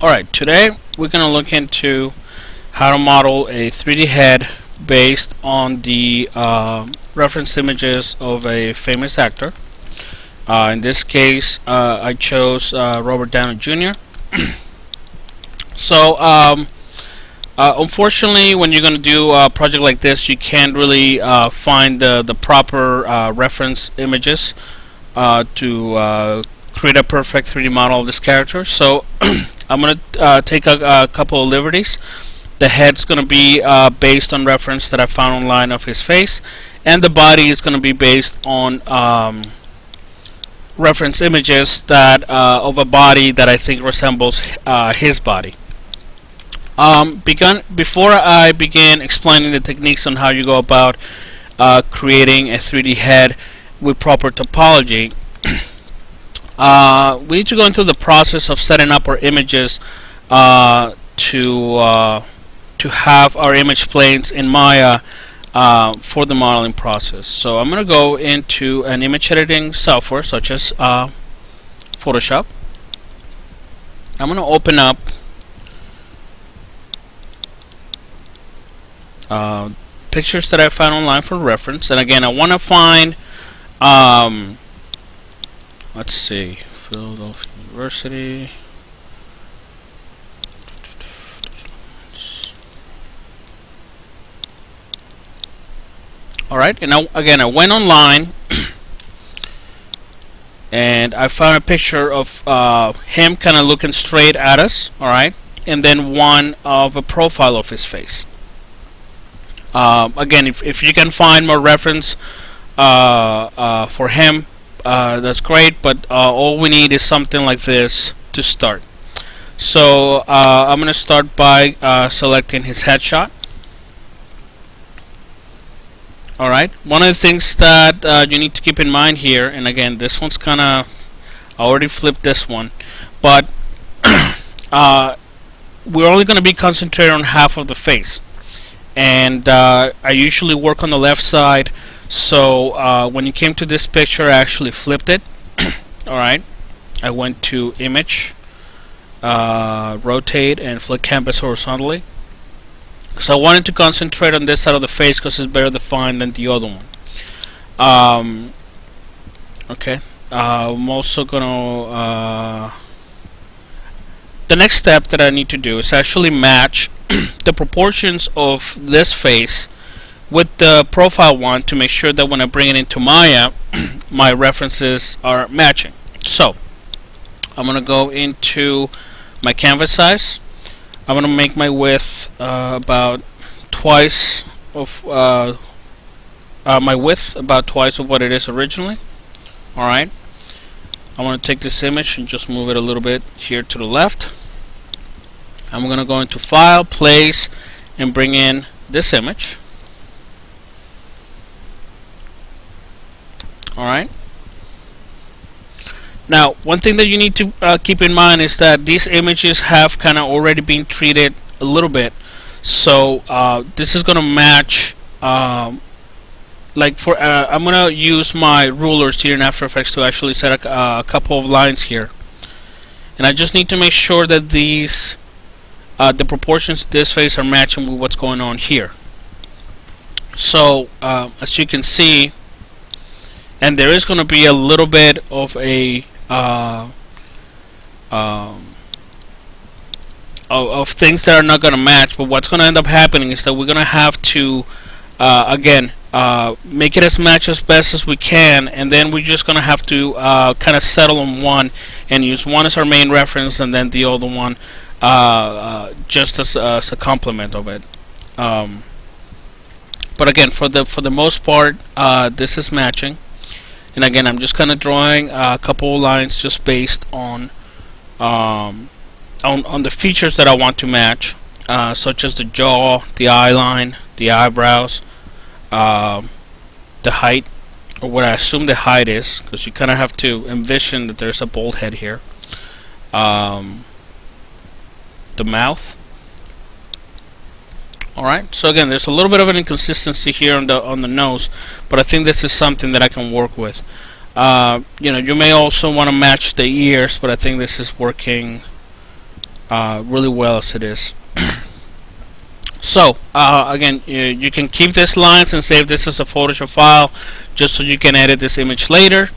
Alright, today we're going to look into how to model a 3D head based on the reference images of a famous actor. In this case, I chose Robert Downey Jr. So, unfortunately, when you're going to do a project like this, you can't really find the proper reference images to create a perfect 3D model of this character. So I'm going to take a couple of liberties. The head's going to be based on reference that I found online of his face, and the body is going to be based on reference images that of a body that I think resembles his body. Before I begin explaining the techniques on how you go about creating a 3D head with proper topology, we need to go into the process of setting up our images to have our image planes in Maya for the modeling process. So I'm going to go into an image editing software such as Photoshop. I'm going to open up pictures that I found online for reference, and again I want to find let's see, Philadelphia University. Alright, and now again I went online and I found a picture of him kind of looking straight at us, alright, and then one of a profile of his face. Again, if you can find more reference for him, that's great, but all we need is something like this to start. So I'm going to start by selecting his headshot. Alright, one of the things that you need to keep in mind here, and again this one's kinda, I already flipped this one, but we're only going to be concentrated on half of the face, and I usually work on the left side. So when you came to this picture, I actually flipped it. Alright, I went to image, rotate, and flip canvas horizontally, because I wanted to concentrate on this side of the face because it's better defined than the other one. Okay, I'm also gonna the next step that I need to do is actually match the proportions of this face with the profile one to make sure that when I bring it into Maya, my references are matching. So I'm going to go into my canvas size. I'm going to make my width about twice of my width about twice of what it is originally. Alright, I want to take this image and just move it a little bit here to the left. I'm going to go into File, Place, and bring in this image. Alright. Now, one thing that you need to keep in mind is that these images have kind of already been treated a little bit. So this is going to match. Like for I'm going to use my rulers here in After Effects to actually set a couple of lines here, and I just need to make sure that these the proportions of this face are matching with what's going on here. So as you can see, and there is going to be a little bit of a of things that are not going to match, but what's going to end up happening is that we're going to have to again make it as match as best as we can, and then we're just going to have to kind of settle on one and use one as our main reference, and then the other one just as a complement of it. But again, for the most part, this is matching. And again, I'm just kind of drawing a couple of lines just based on the features that I want to match, such as the jaw, the eye line, the eyebrows, the height, or what I assume the height is, because you kind of have to envision that there's a bald head here. The mouth. Alright, so again, there's a little bit of an inconsistency here on the nose, but I think this is something that I can work with. You know, you may also want to match the ears, but I think this is working really well as it is. So again, you can keep these lines and save this as a Photoshop file just so you can edit this image later.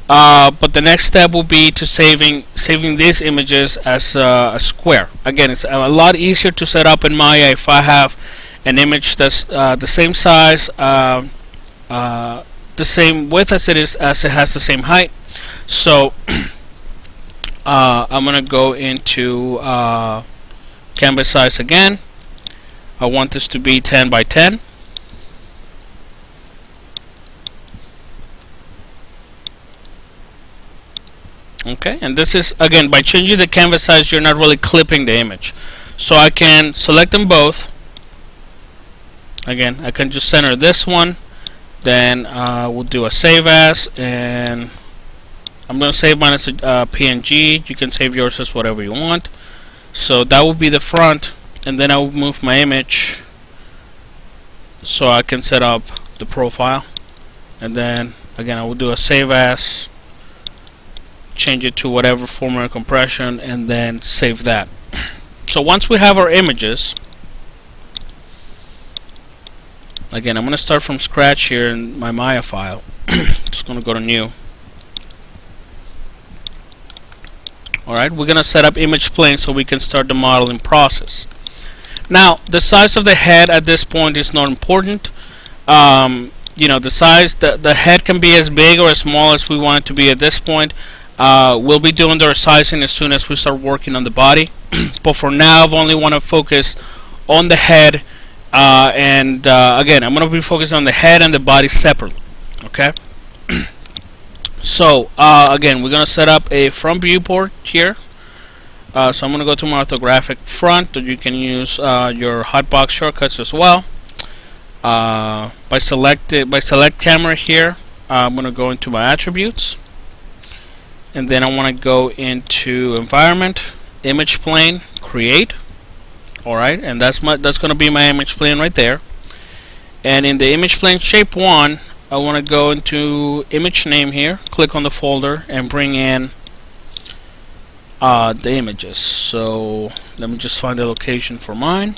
But the next step will be to saving these images as a square. Again, it's a lot easier to set up in Maya if I have an image that's the same size, the same width as it has the same height. So I'm gonna go into canvas size again. I want this to be 10 by 10. Okay, and this is, again, by changing the canvas size, you're not really clipping the image. So I can select them both. Again, I can just center this one. Then we'll do a save as, and I'm going to save mine as a PNG. You can save yours as whatever you want. So that will be the front, and then I will move my image so I can set up the profile. And then, again, I will do a save as, change it to whatever format compression, and then save that. So once we have our images, again, I'm going to start from scratch here in my Maya file. Just going to go to new. Alright, we're going to set up image plane so we can start the modeling process. Now, the size of the head at this point is not important. You know, the size, the head can be as big or as small as we want it to be at this point. We'll be doing the resizing as soon as we start working on the body. But for now, I only want to focus on the head. Again, I'm going to be focusing on the head and the body separately. Okay? So, again, we're going to set up a front viewport here. So I'm going to go to my orthographic front. You can use your hotbox shortcuts as well. By select camera here, I'm going to go into my attributes. And then I want to go into environment, image plane, create. Alright, and that's going to be my image plane right there. And in the image plane shape 1, I want to go into image name here, click on the folder, and bring in the images. So let me just find the location for mine.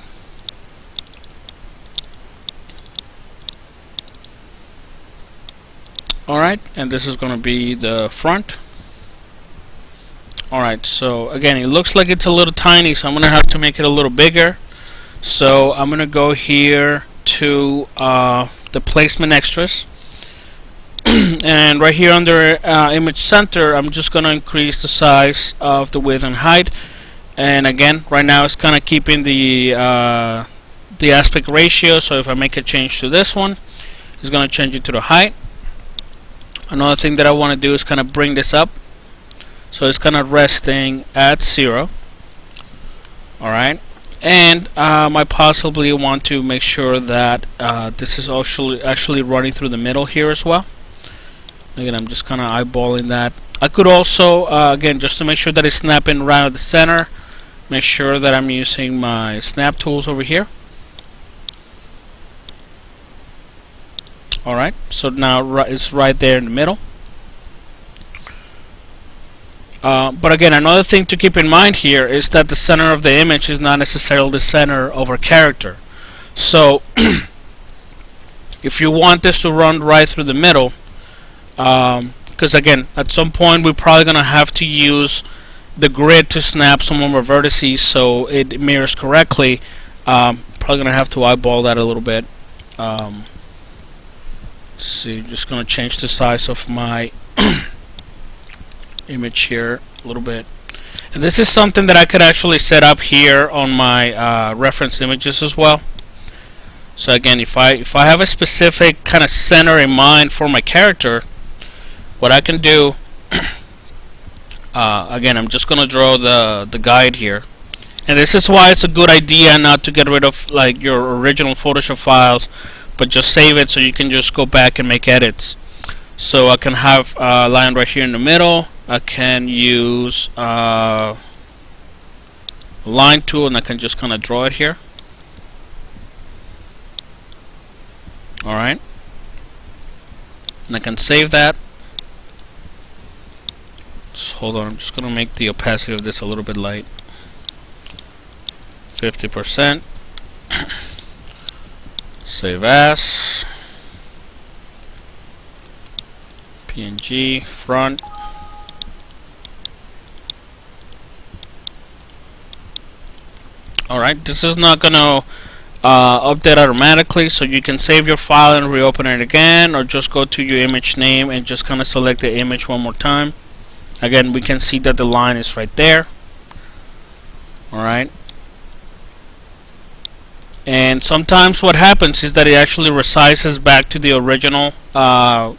Alright, and this is going to be the front. Alright, so again, it looks like it's a little tiny, so I'm going to have to make it a little bigger. So I'm going to go here to the placement extras. And right here under image center, I'm just going to increase the size of the width and height. And again, right now it's kind of keeping the aspect ratio. So if I make a change to this one, it's going to change it to the height. Another thing that I want to do is kind of bring this up. So it's kind of resting at 0. Alright. And I possibly want to make sure that this is actually running through the middle here as well. Again, I'm just kind of eyeballing that. I could also, again, just to make sure that it's snapping right at the center, make sure that I'm using my snap tools over here. Alright, so now it's right there in the middle. But again, another thing to keep in mind here is that the center of the image is not necessarily the center of our character. So if you want this to run right through the middle, because again, at some point we're probably going to have to use the grid to snap some of our vertices so it mirrors correctly. Probably going to have to eyeball that a little bit. Let's see, just going to change the size of my image here a little bit. And this is something that I could actually set up here on my reference images as well. So again, if I have a specific kind of center in mind for my character, what I can do, again, I'm just gonna draw the guide here. And this is why it's a good idea not to get rid of like your original Photoshop files, but just save it so you can just go back and make edits. So I can have a line right here in the middle. I can use a line tool and I can just kind of draw it here. Alright. And I can save that. Just hold on, I'm just going to make the opacity of this a little bit light. 50%. Save as. PNG front. Alright, this is not gonna update automatically, so you can save your file and reopen it again, or just go to your image name and just kind of select the image one more time. Again, we can see that the line is right there. Alright, and sometimes what happens is that it actually resizes back to the original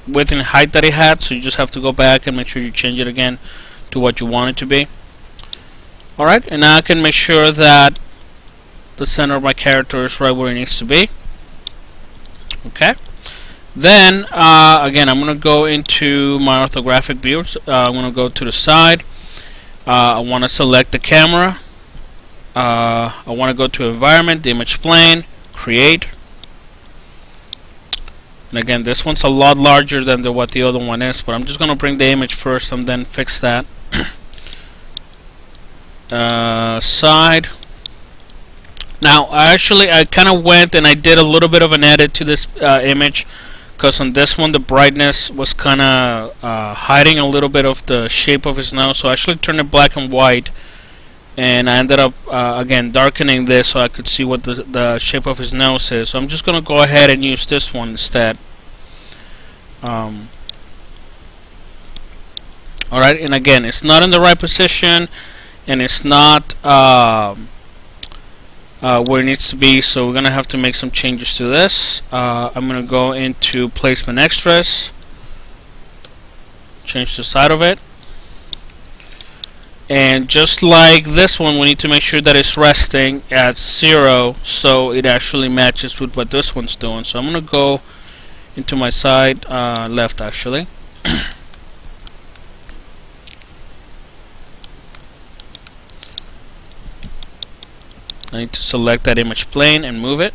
width and height that it had, so you just have to go back and make sure you change it again to what you want it to be. Alright, and now I can make sure that the center of my character is right where it needs to be. Okay, then again, I'm going to go into my orthographic view. I'm going to go to the side. I want to select the camera. I want to go to environment, the image plane, create. And again, this one's a lot larger than what the other one is, but I'm just going to bring the image first and then fix that. Side. Now, I kind of went and I did a little bit of an edit to this image, because on this one the brightness was kind of hiding a little bit of the shape of his nose, so I actually turned it black and white, and I ended up again darkening this so I could see what the shape of his nose is. So I'm just going to go ahead and use this one instead. Alright, and again, it's not in the right position, and it's not where it needs to be, so we're gonna have to make some changes to this. I'm gonna go into placement extras, change the side of it, and just like this one, we need to make sure that it's resting at 0 so it actually matches with what this one's doing. So I'm gonna go into my side left actually. I need to select that image plane and move it.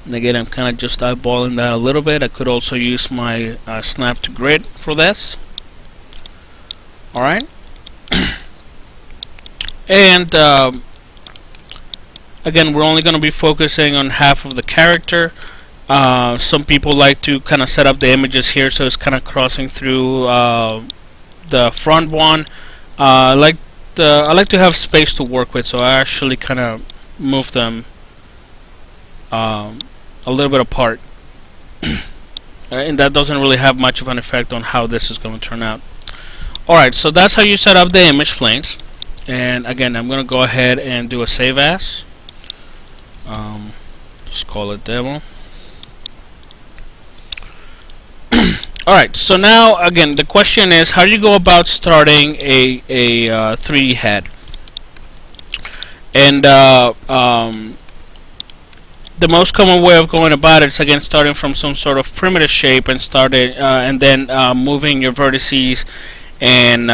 And again, I'm kind of just eyeballing that a little bit. I could also use my snap to grid for this. Alright. And again, we're only going to be focusing on half of the character. Some people like to kind of set up the images here so it's kind of crossing through the front one. I like to have space to work with, so I actually kind of move them a little bit apart. And that doesn't really have much of an effect on how this is going to turn out. Alright, so that's how you set up the image planes. And again, I'm going to go ahead and do a save as. Just call it demo. Alright, so now again the question is, how do you go about starting a 3D head? And the most common way of going about it is again starting from some sort of primitive shape and and then moving your vertices and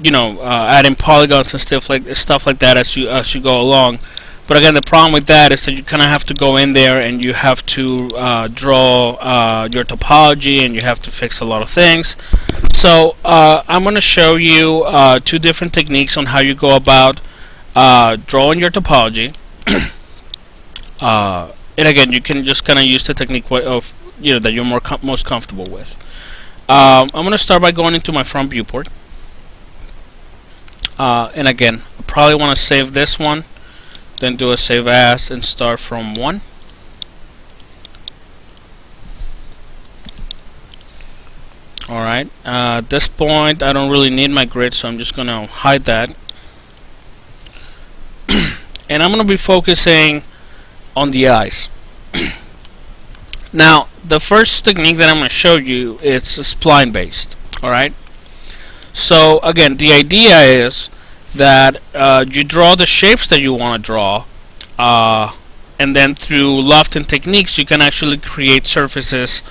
adding polygons and stuff like that as you go along. But again, the problem with that is that you kind of have to go in there and you have to draw your topology, and you have to fix a lot of things. So I'm going to show you 2 different techniques on how you go about drawing your topology. And again, you can just kind of use the technique of that you're most comfortable with. I'm going to start by going into my front viewport. And again, I probably want to save this one, then do a save as and start from 1. Alright, at this point I don't really need my grid, so I'm just going to hide that. And I'm going to be focusing on the eyes. Now, the first technique that I'm going to show you is spline-based. Alright, so again, the idea is that you draw the shapes that you want to draw, and then through lofting techniques you can actually create surfaces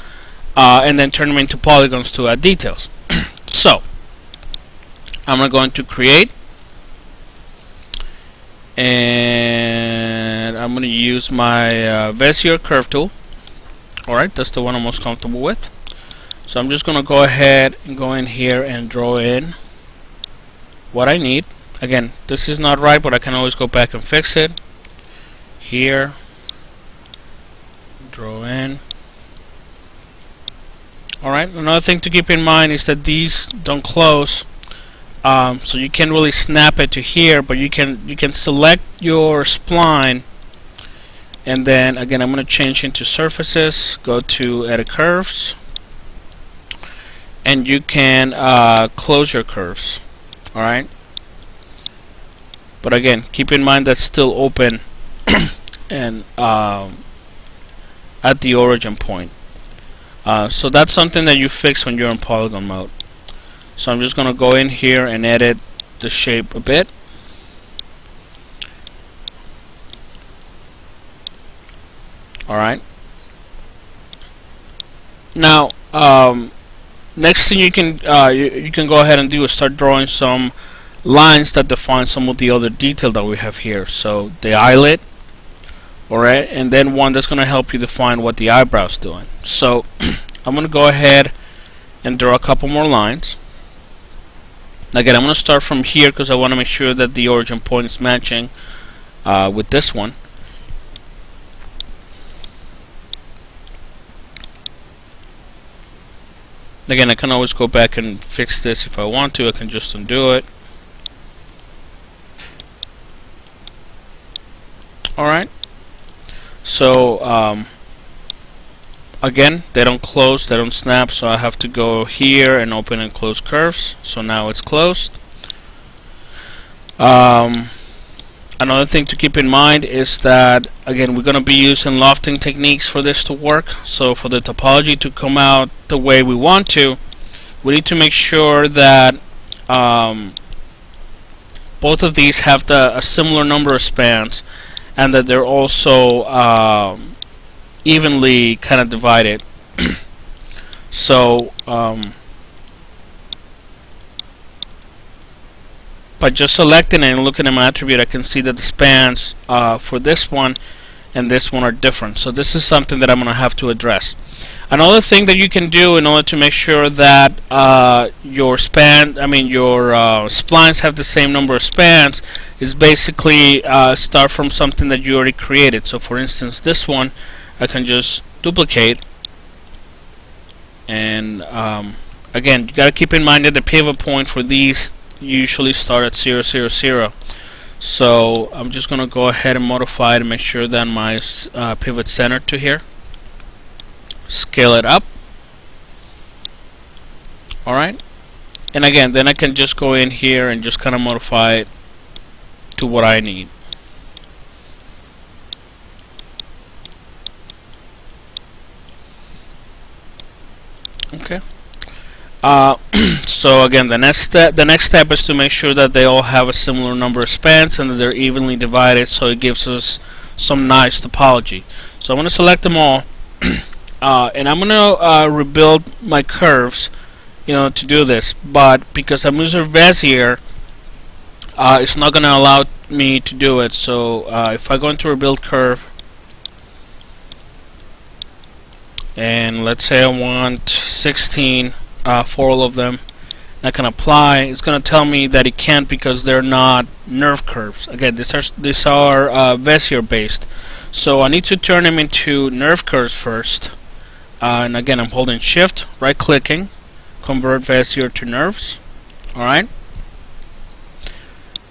and then turn them into polygons to add details. So I'm going to create, and I'm going to use my Bezier curve tool. Alright, that's the one I'm most comfortable with. So I'm just going to go ahead and go in here and draw in what I need. Again, this is not right, but I can always go back and fix it. Here, draw in. Alright, another thing to keep in mind is that these don't close, so you can't really snap it to here, but you can select your spline, and then again I'm going to change into surfaces, go to edit curves, and you can close your curves. Alright, but again keep in mind that's still open and at the origin point. So that's something that you fix when you're in Polygon mode. So I'm just going to go in here and edit the shape a bit. Alright. Now, next thing you can go ahead and do is start drawing some lines that define some of the other detail that we have here. So the eyelid, alright, and then one that's going to help you define what the eyebrow's doing. So I'm going to go ahead and draw a couple more lines. Again, I'm going to start from here because I want to make sure that the origin point is matching with this one. Again, I can always go back and fix this if I want to. I can just undo it. Alright. So, again, they don't close, they don't snap, so I have to go here and open and close curves. So now it's closed. Another thing to keep in mind is that, again, we're going to be using lofting techniques for this to work. So for the topology to come out the way we want to, we need to make sure that both of these have a similar number of spans, and that they're also evenly kind of divided. So by just selecting it and looking at my attribute, I can see that the spans for this one and this one are different. So this is something that I'm going to have to address. Another thing that you can do in order to make sure that your splines have the same number of spans is basically start from something that you already created. So for instance, this one I can just duplicate, and again, you got to keep in mind that the pivot point for these usually start at 0, 0, 0. So I'm just going to go ahead and modify to make sure that my pivot centered to here. Scale it up. Alright, and again, then I can just go in here and just kind of modify it to what I need. Okay. So again, the next step is to make sure that they all have a similar number of spans and that they're evenly divided, so it gives us some nice topology. So I'm going to select them all, and I'm going to rebuild my curves, to do this. But because I'm using Bezier, it's not going to allow me to do it. So if I go into rebuild curve, and let's say I want 16 for all of them, and I can apply, it's going to tell me that it can't because they're not nerve curves. Again, these are Bezier based, so I need to turn them into nerve curves first. And again, I'm holding shift, right clicking, convert Bezier to nerves. Alright,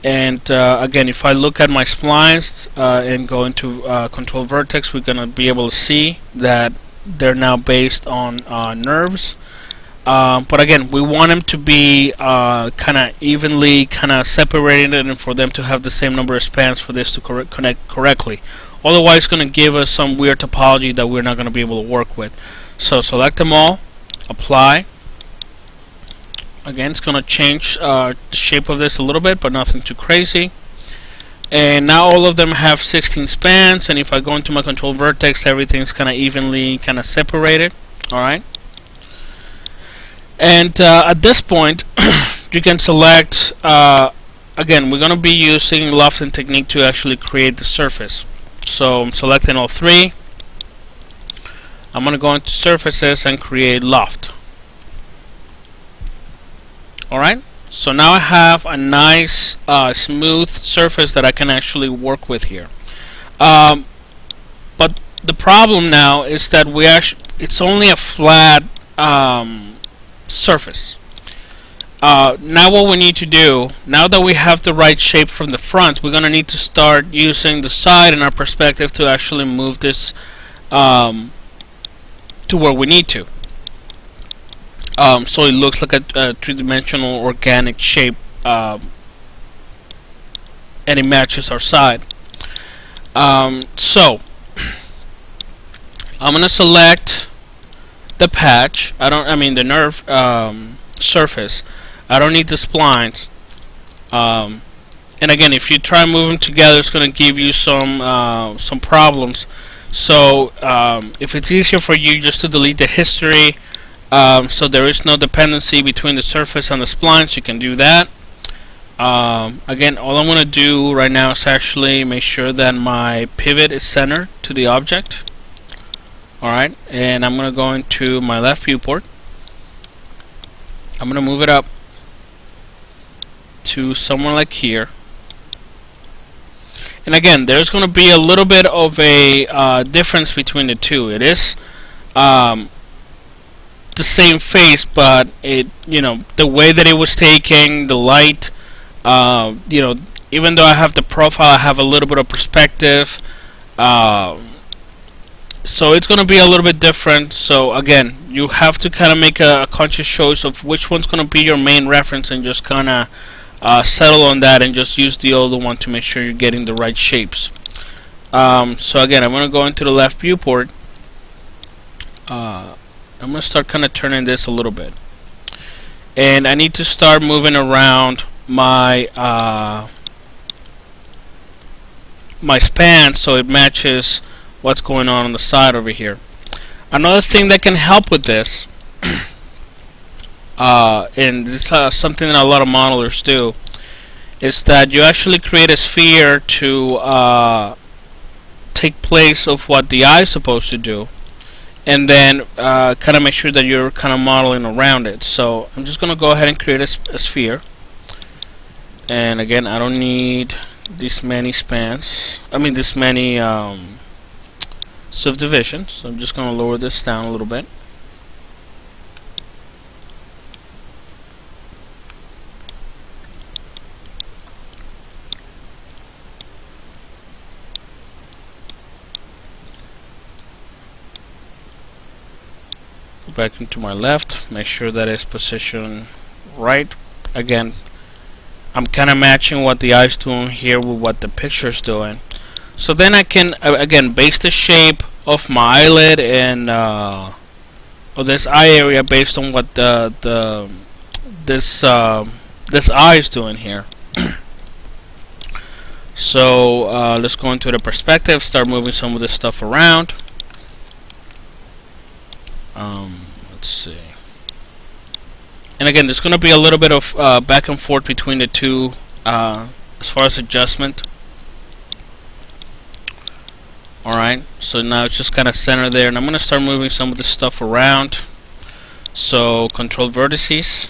and again, if I look at my splines and go into control vertex, we're going to be able to see that they're now based on nerves. But again, we want them to be kind of evenly separated, and for them to have the same number of spans for this to connect correctly. Otherwise, it's going to give us some weird topology that we're not going to be able to work with. So select them all, apply. Again, it's going to change the shape of this a little bit, but nothing too crazy. And now all of them have 16 spans, and if I go into my control vertex, everything's kind of evenly separated. Alright. And at this point, you can select, again, we're going to be using lofting technique to actually create the surface. So I'm selecting all three. I'm going to go into surfaces and create loft. Alright, So now I have a nice smooth surface that I can actually work with here. But the problem now is that it's only a flat surface. Now what we need to do, now that we have the right shape from the front, we're going to need to start using the side in our perspective to actually move this to where we need to. So it looks like a three-dimensional organic shape, and it matches our side. So I'm gonna select the patch. The nerve surface. I don't need the splines. And again, if you try and move them together, it's gonna give you some problems. So if it's easier for you just to delete the history, so there is no dependency between the surface and the splines, you can do that. Again, all I'm going to do right now is actually make sure that my pivot is centered to the object. Alright, and I'm going to go into my left viewport. I'm going to move it up to somewhere like here. And again, there's going to be a little bit of a difference between the two. It is the same face, but the way that it was taking the light, even though I have the profile, I have a little bit of perspective, so it's going to be a little bit different. So again, you have to kind of make a conscious choice of which one's going to be your main reference, and just kind of settle on that and just use the other one to make sure you're getting the right shapes. So again, I'm going to go into the left viewport. I'm going to start kind of turning this a little bit, and I need to start moving around my my span so it matches what's going on the side over here. Another thing that can help with this, and this is something that a lot of modelers do, is that you actually create a sphere to take place of what the eye is supposed to do, and then kind of make sure that you're kind of modeling around it. So I'm just going to go ahead and create a sphere. And again, I don't need this many spans. This many subdivisions. So I'm just going to lower this down a little bit. Go back into my left. Make sure that it's positioned right. Again, I'm kind of matching what the eye's doing here with what the picture's doing. So then I can again base the shape of my eyelid and or this eye area based on what this eye is doing here. So let's go into the perspective, start moving some of this stuff around. Let's see. And again, there's going to be a little bit of back and forth between the two as far as adjustment. Alright, so now it's just kind of centered there, and I'm going to start moving some of this stuff around. So control vertices.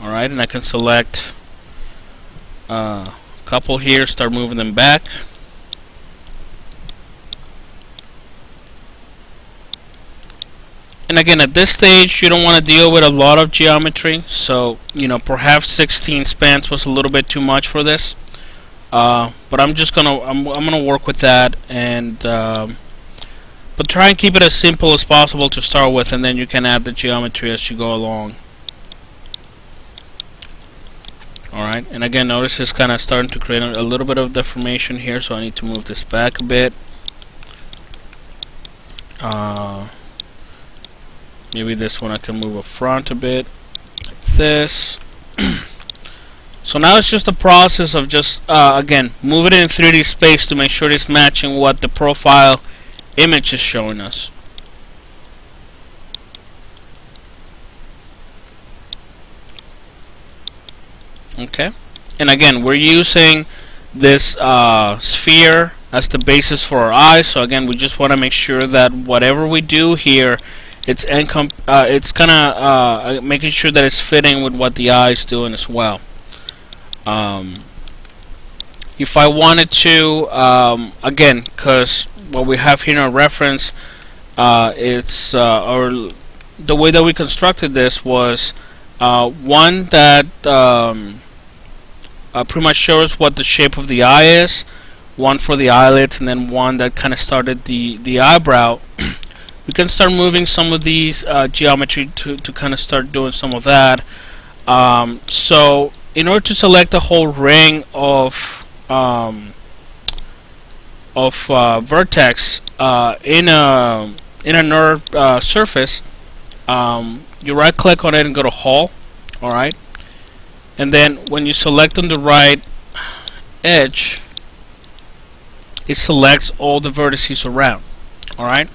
Alright, and I can select a couple here, start moving them back. And again, at this stage, you don't want to deal with a lot of geometry, so perhaps 16 spans was a little bit too much for this. But I'm just gonna work with that, and but try and keep it as simple as possible to start with, and then you can add the geometry as you go along. Alright, and again, notice it's kind of starting to create a little bit of deformation here, so I need to move this back a bit. Maybe this one I can move up front a bit, like this. So now it's just a process of just, again, moving it in 3D space to make sure it's matching what the profile image is showing us. Okay, and again, we're using this sphere as the basis for our eyes. So again, we just want to make sure that whatever we do here, it's kind of making sure that it's fitting with what the eye is doing as well. if I wanted to, again, because what we have here in our reference, it's or the way that we constructed this was one that pretty much shows what the shape of the eye is, one for the eyelids, and then one that kind of started the eyebrow. We can start moving some of these geometry to kind of start doing some of that. So in order to select a whole ring of vertex in a nerve surface, you right click on it and go to Hull. Alright, and then when you select on the right edge, it selects all the vertices around. Alright,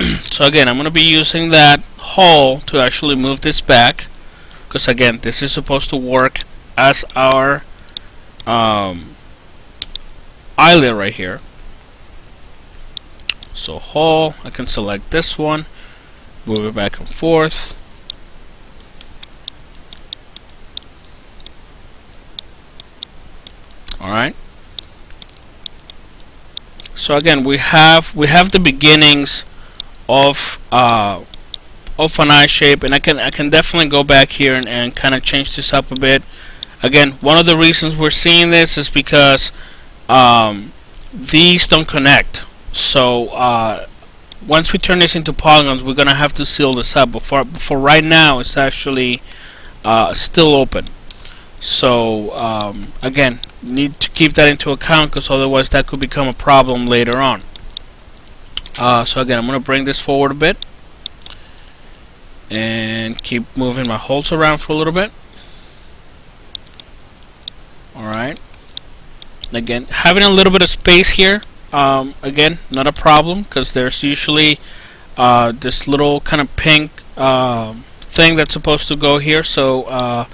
so again, I'm going to be using that Hull to actually move this back, because again, this is supposed to work as our eyelid right here. So Hull, I can select this one, move it back and forth. Alright. So again, we have the beginnings of an eye shape, and I can definitely go back here and kind of change this up a bit. Again, one of the reasons we're seeing this is because these don't connect. So once we turn this into polygons, we're gonna have to seal this up. But for right now, it's actually still open. So again, need to keep that into account, because otherwise that could become a problem later on. So again, I'm gonna bring this forward a bit and keep moving my holes around for a little bit. Alright. Again, having a little bit of space here, again, not a problem, because there's usually this little kind of pink thing that's supposed to go here, so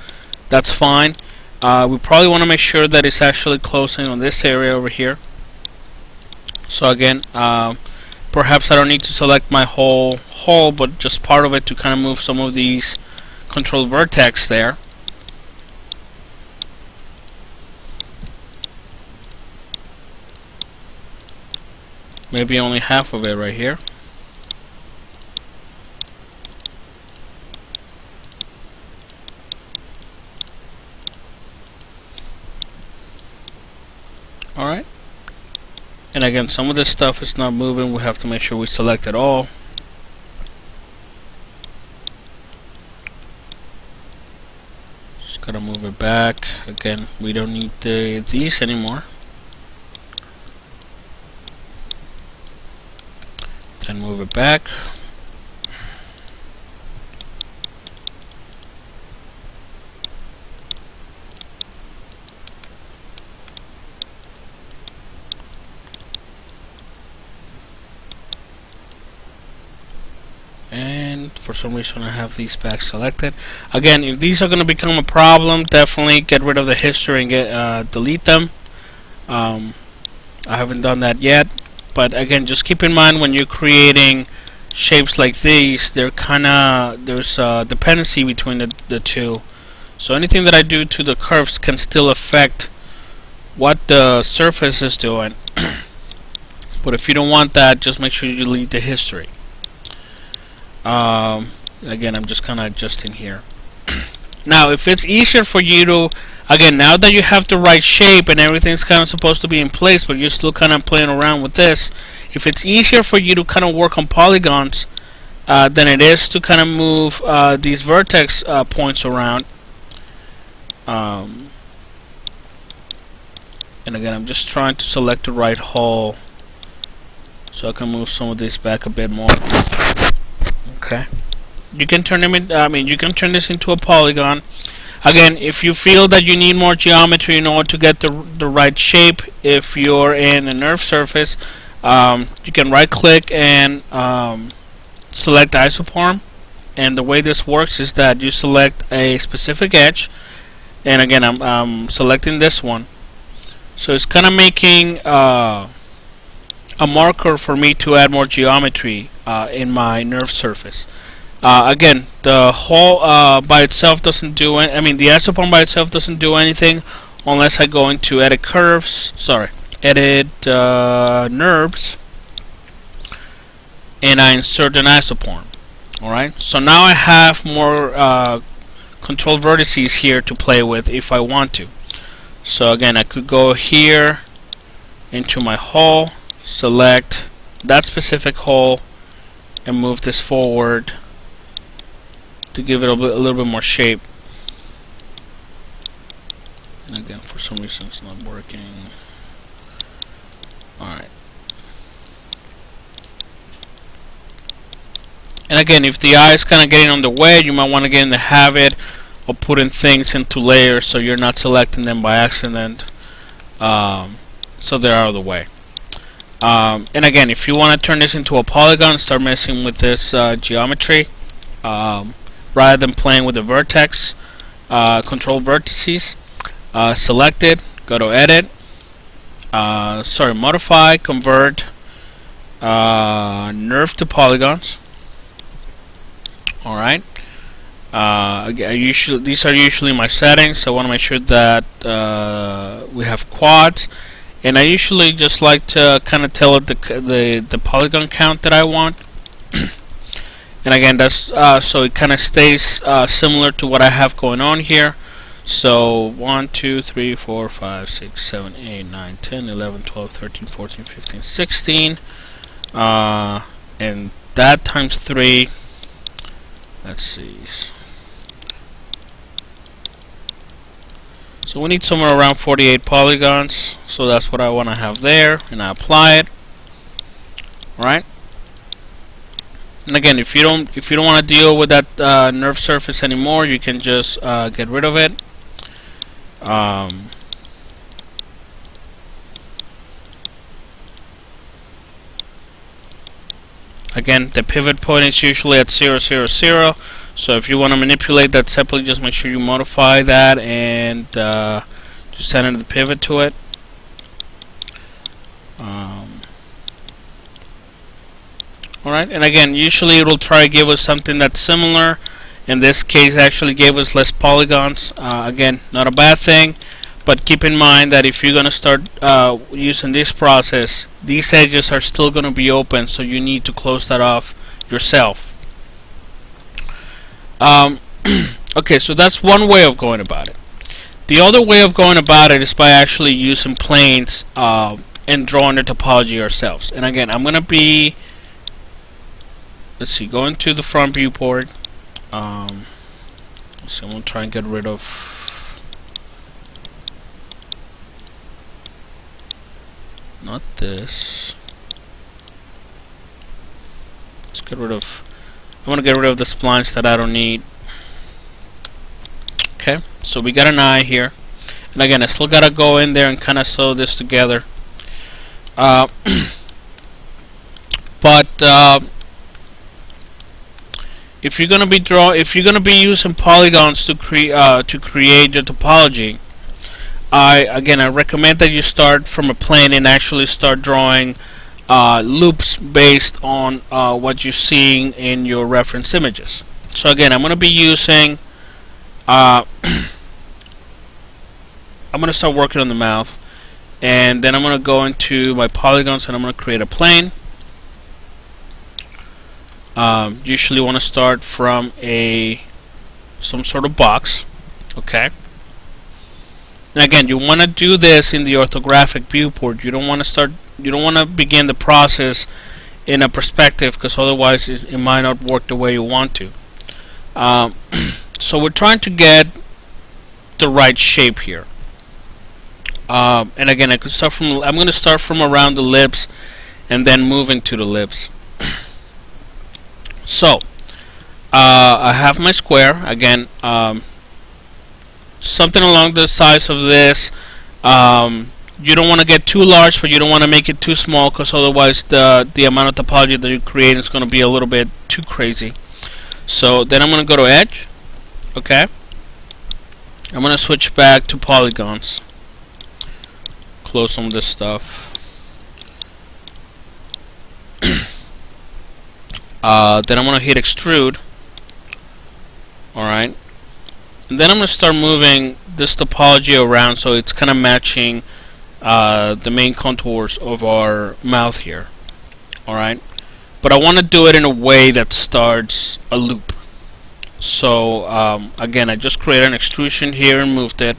that's fine. We probably want to make sure that it's actually closing on this area over here. So again, perhaps I don't need to select my whole hole, but just part of it to kind of move some of these control vertex there. Maybe only half of it right here. Alright. And again, some of this stuff is not moving. We have to make sure we select it all. Just gotta move it back. Again, we don't need these anymore. Then move it back. And for some reason I have these back selected. Again, if these are going to become a problem, definitely get rid of the history and delete them. I haven't done that yet. But again, just keep in mind when you're creating shapes like these, there's a dependency between the two. So anything that I do to the curves can still affect what the surface is doing. But if you don't want that, just make sure you delete the history. Again, I'm just kind of adjusting here. Now, if it's easier for you to, again, now that you have the right shape and everything's kind of supposed to be in place, but you're still kind of playing around with this, if it's easier for you to kind of work on polygons than it is to kind of move these vertex points around, and again, I'm just trying to select the right hole so I can move some of this back a bit more. Okay, you can turn them in. You can turn this into a polygon. Again, if you feel that you need more geometry in order to get the right shape, if you're in a nerve surface, you can right click and select isoform. And the way this works is that you select a specific edge, and again, I'm selecting this one. So it's kind of making a marker for me to add more geometry in my nerve surface. Again, the hole by itself doesn't do any, I mean the isopon by itself doesn't do anything unless I go into edit curves, edit NURBS, and I insert an isopon. Alright, so now I have more control vertices here to play with if I want to. So again, I could go here into my hole, select that specific hole, and move this forward to give it a little bit more shape. And again, for some reason it's not working. Alright. And again, if the eye is kind of getting on the way, you might want to get in the habit of putting things into layers so you're not selecting them by accident, so they're out of the way. And again, if you want to turn this into a polygon, start messing with this geometry, rather than playing with the vertex, control vertices, select it, go to edit, modify, convert NURBS to polygons. Alright. These are usually my settings, so I want to make sure that we have quads, and I usually just like to kind of tell it the polygon count that I want. And again, that's so it kind of stays similar to what I have going on here. So 1, 2, 3, 4, 5, 6, 7, 8, 9, 10, 11, 12, 13, 14, 15, 16, and that times 3. Let's see. So we need somewhere around 48 polygons. So that's what I want to have there, and I apply it. Right. And again, if you don't want to deal with that NURBS surface anymore, you can just get rid of it. Again, the pivot point is usually at 0, 0, 0. So if you want to manipulate that separately, just make sure you modify that and just center the pivot to it. Alright, and again, usually it will try to give us something that's similar. In this case, actually gave us less polygons. Again, not a bad thing, but keep in mind that if you're going to start using this process, these edges are still going to be open, so you need to close that off yourself. Okay, so that's one way of going about it. The other way of going about it is by actually using planes and drawing the topology ourselves. And again, I'm going to be, let's see, going to the front viewport. So I'm going to try and get rid of not this. Let's get rid of, I want to get rid of the splines that I don't need. Okay, so we got an eye here, and again, I still gotta go in there and kind of sew this together. But if you're gonna be using polygons to create your topology, I recommend that you start from a plane and actually start drawing loops based on what you're seeing in your reference images. So again, I'm going to be using I'm going to start working on the mouth, and then I'm going to go into my polygons and I'm going to create a plane. Usually want to start from some sort of box. Okay. And again, you want to do this in the orthographic viewport. You don't want to begin the process in a perspective, because otherwise it might not work the way you want to. So we're trying to get the right shape here. And again, I'm going to start from around the lips and then move into the lips. So I have my square again. Something along the size of this. You don't want to get too large, but you don't want to make it too small, because otherwise the amount of topology that you create is going to be a little bit too crazy. So then I'm going to go to edge. Okay. I'm going to switch back to polygons. Close some of this stuff. Then I'm going to hit extrude. Alright, and then I'm going to start moving this topology around so it's kind of matching the main contours of our mouth here. Alright, but I want to do it in a way that starts a loop. So again, I just created an extrusion here and moved it,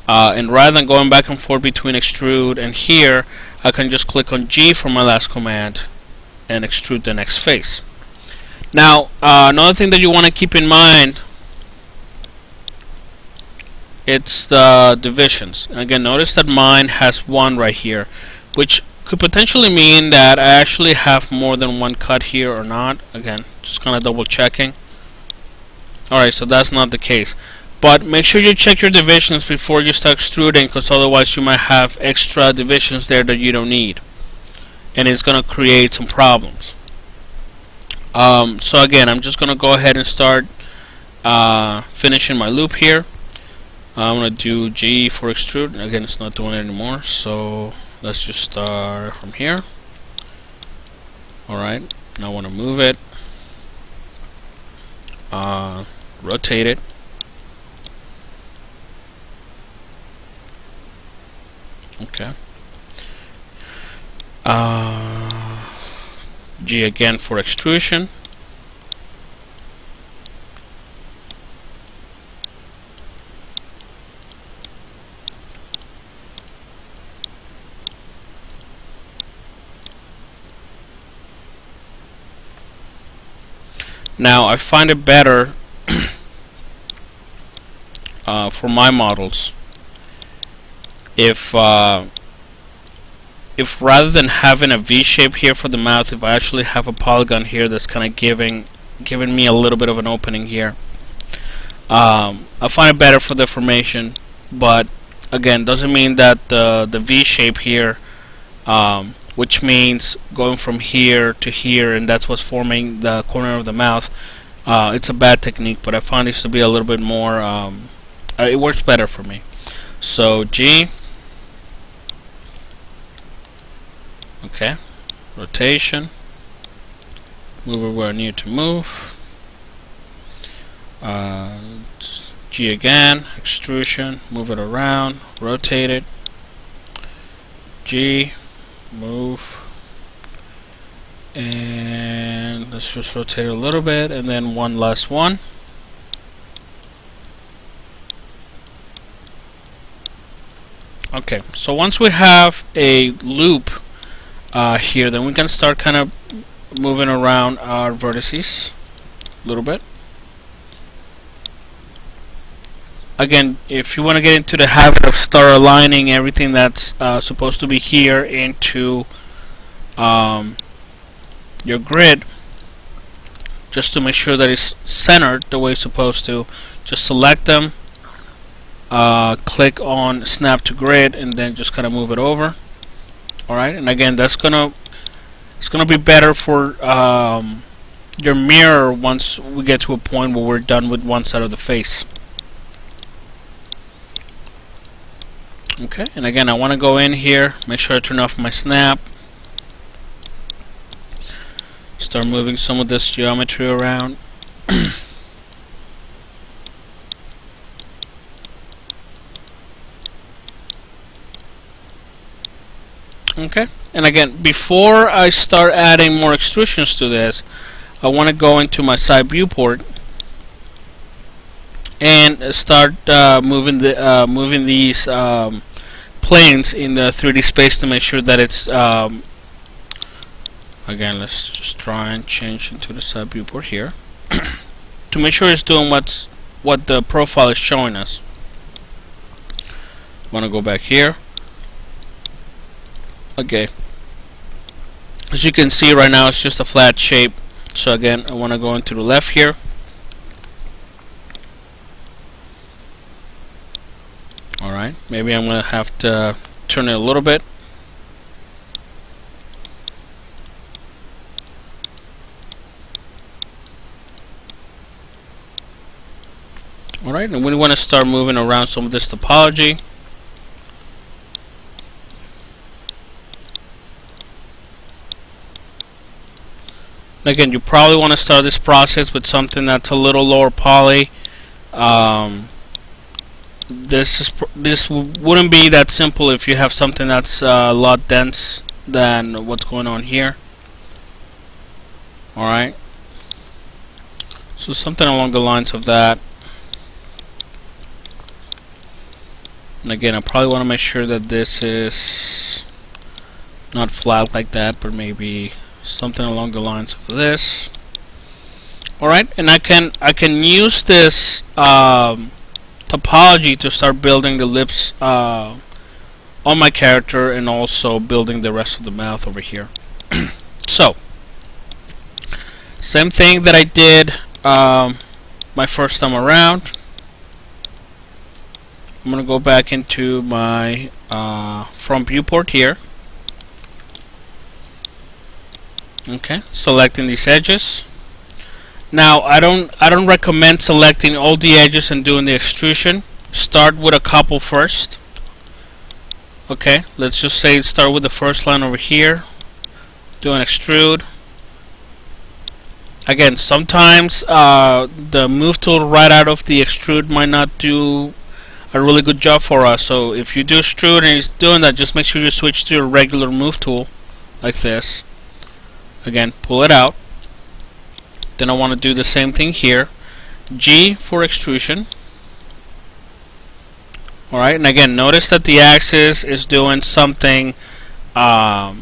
and rather than going back and forth between extrude and here, I can just click on G for my last command and extrude the next face. Now another thing that you want to keep in mind, it's the divisions. And again, notice that mine has 1 right here, which could potentially mean that I actually have more than one cut here or not. Again, just kind of double checking. Alright, so that's not the case. But make sure you check your divisions before you start extruding, because otherwise you might have extra divisions there that you don't need, and it's going to create some problems. So again, I'm just going to go ahead and start finishing my loop here. I'm going to do G for extrude. Again, it's not doing it anymore, so let's just start from here. Alright, now I want to move it, rotate it, okay, G again for extrusion, now I find it better for my models if rather than having a V shape here for the mouth, if I actually have a polygon here that's kind of giving me a little bit of an opening here. I find it better for the formation, but again, doesn't mean that the V shape here, which means going from here to here, and that's what's forming the corner of the mouth, it's a bad technique, but I find this to be a little bit more, it works better for me. So G, okay, rotation, move it where I need to move, G again, extrusion, move it around, rotate it, G, move, and let's just rotate it a little bit, and then one last one. Okay, so once we have a loop here, then we can start kind of moving around our vertices a little bit. Again, if you want to get into the habit of start aligning everything that's supposed to be here into your grid, just to make sure that it's centered the way it's supposed to, just select them, click on snap to grid, and then just kind of move it over. Alright, and again, it's gonna be better for your mirror once we get to a point where we're done with one side of the face. Okay, and again, I want to go in here, make sure I turn off my snap, start moving some of this geometry around. Okay, and again, before I start adding more extrusions to this, I want to go into my side viewport and start moving these planes in the 3D space to make sure that it's again, let's just try and change into the side viewport here to make sure it's doing what the profile is showing us. Want to go back here. Okay, as you can see right now, it's just a flat shape. So again, I want to go into the left here. Alright, maybe I'm going to have to turn it a little bit. Alright, and we want to start moving around some of this topology. Again, you probably want to start this process with something that's a little lower poly. This wouldn't be that simple if you have something that's a lot dense than what's going on here. Alright, so something along the lines of that. And again, I probably want to make sure that this is not flat like that, but maybe something along the lines of this. Alright, and I can use this topology to start building the lips on my character, and also building the rest of the mouth over here. So same thing that I did my first time around. I'm gonna go back into my front viewport here. Okay, selecting these edges. Now I don't recommend selecting all the edges and doing the extrusion. Start with a couple first. Okay, let's just say start with the first line over here. Do an extrude. Again, sometimes the move tool right out of the extrude might not do a really good job for us. So if you do extrude and it's doing that, just make sure you switch to your regular move tool like this. Again, pull it out. Then I want to do the same thing here. G for extrusion. Alright, and again, notice that the axis is doing something. I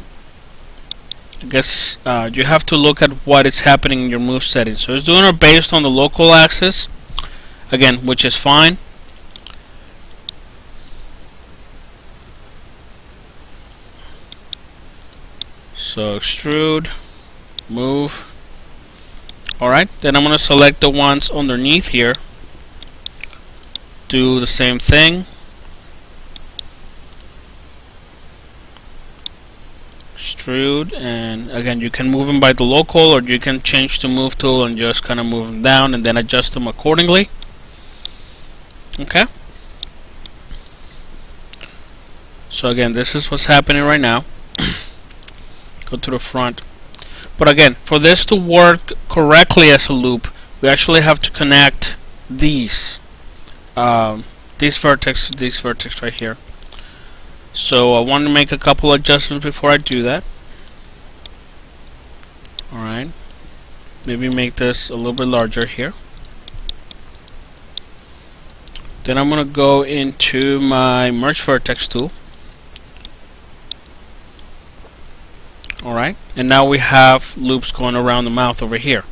guess you have to look at what is happening in your move settings. So it's doing it based on the local axis, again, which is fine. So extrude, move. Alright, then I'm going to select the ones underneath here. Do the same thing. Extrude, and again, you can move them by the local, or you can change the move tool and just kind of move them down and then adjust them accordingly. Okay. So again, this is what's happening right now. Go to the front. But again, for this to work correctly as a loop, we actually have to connect these vertex to these vertex right here. So I want to make a couple adjustments before I do that. Alright, maybe make this a little bit larger here. Then I'm going to go into my merge vertex tool. Alright, and now we have loops going around the mouth over here.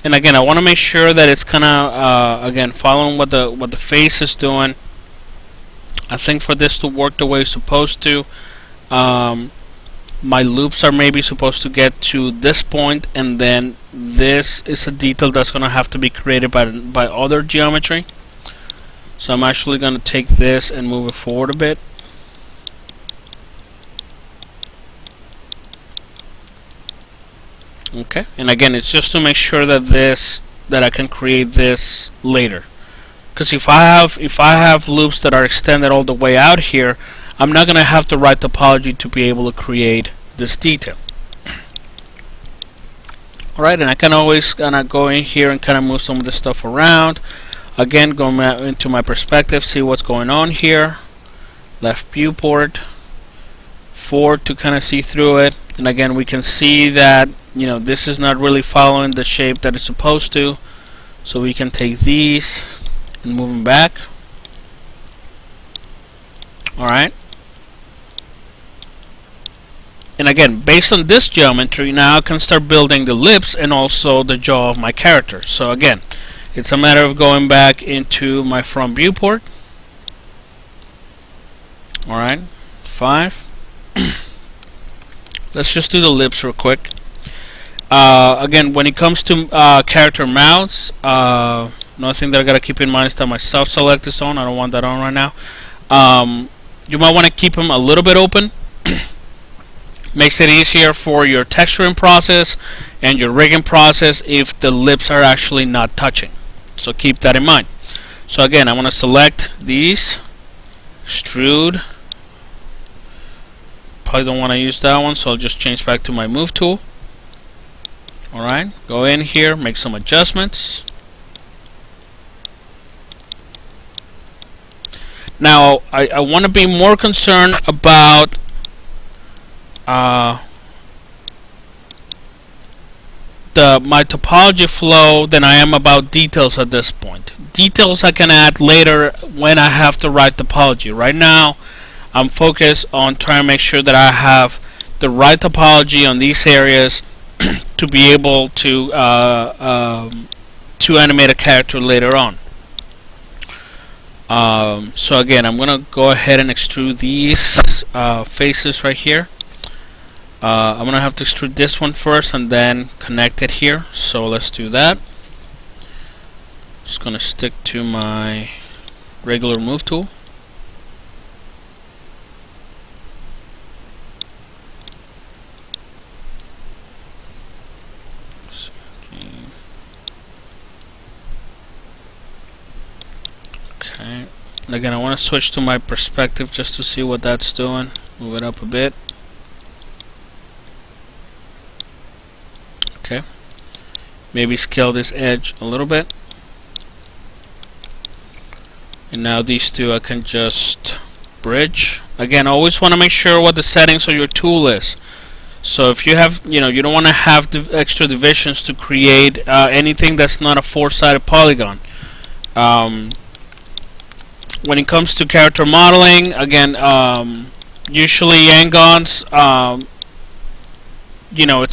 And again, I want to make sure that it's kind of again following what the face is doing. I think for this to work the way it's supposed to, my loops are maybe supposed to get to this point, and then this is a detail that's going to have to be created by other geometry. So I'm actually going to take this and move it forward a bit. Okay, and again, it's just to make sure that I can create this later. Because if I have loops that are extended all the way out here, I'm not going to have to write topology to be able to create this detail. Alright, and I can always kind of go in here and kind of move some of this stuff around. Again, go into my perspective, see what's going on here. Left viewport, forward to kind of see through it. And again, we can see that, you know, this is not really following the shape that it's supposed to. So we can take these and move them back. Alright. And again, based on this geometry, now I can start building the lips and also the jaw of my character. So again, it's a matter of going back into my front viewport. Alright, 5. Let's just do the lips real quick. Again, when it comes to character mouths, another thing that I gotta keep in mind is that my self-select is on. I don't want that on right now. You might want to keep them a little bit open. Makes it easier for your texturing process and your rigging process if the lips are actually not touching. So keep that in mind. So again, I want to select these, extrude, probably don't want to use that one, so I'll just change back to my move tool. Alright, go in here, make some adjustments. Now I want to be more concerned about my topology flow than I am about details at this point. Details I can add later when I have to write topology. Right now I'm focused on trying to make sure that I have the right topology on these areas to be able to animate a character later on. So again, I'm gonna go ahead and extrude these faces right here. I'm gonna have to extrude this one first and then connect it here. So let's do that. Just gonna stick to my regular move tool. Okay. Again, I want to switch to my perspective just to see what that's doing. Move it up a bit. Okay. Maybe scale this edge a little bit. And now these two I can just bridge. Again, always want to make sure what the settings of your tool is. So if you have, you don't want to have the extra divisions to create anything that's not a four-sided polygon. When it comes to character modeling, again, usually angons, it's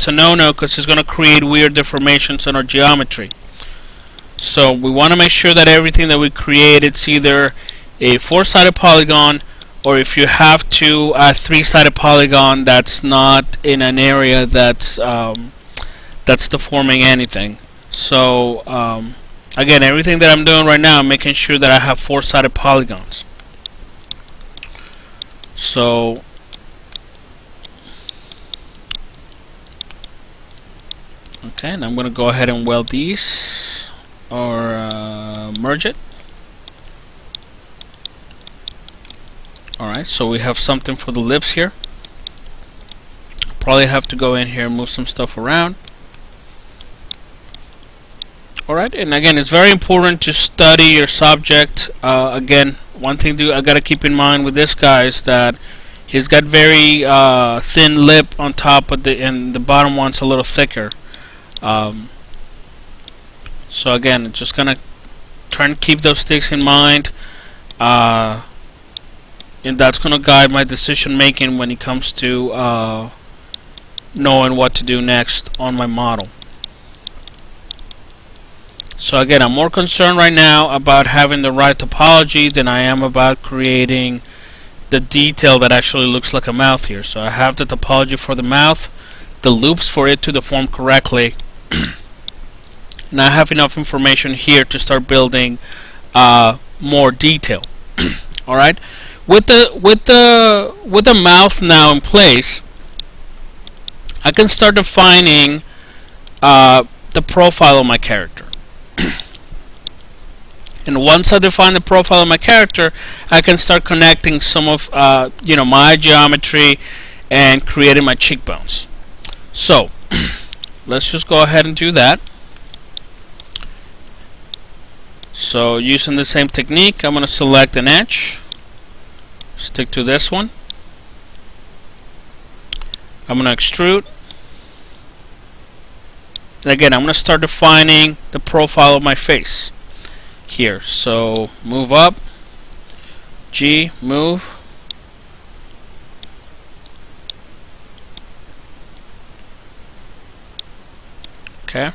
a no-no because it's going to create weird deformations in our geometry. So we want to make sure that everything that we create, it's either a four-sided polygon, or if you have to, a three-sided polygon that's not in an area that's deforming anything. So again, everything that I'm doing right now, I'm making sure that I have four-sided polygons. So okay, and I'm going to go ahead and weld these, or merge it. Alright, so we have something for the lips here. Probably have to go in here and move some stuff around. Alright, and again, it's very important to study your subject. Again, one thing I gotta keep in mind with this guy is that he's got very thin lip on top of and the bottom one's a little thicker. So again, just gonna try and keep those things in mind, and that's gonna guide my decision making when it comes to knowing what to do next on my model. So again, I'm more concerned right now about having the right topology than I am about creating the detail that actually looks like a mouth here. So I have the topology for the mouth, the loops for it to deform correctly, and I have enough information here to start building more detail. All right, with the mouth now in place, I can start defining the profile of my character. And once I define the profile of my character, I can start connecting some of my geometry and creating my cheekbones. So let's just go ahead and do that. So using the same technique, I'm going to select an edge, stick to this one. I'm going to extrude. And again, I'm going to start defining the profile of my face here. So move up, G, move. Okay.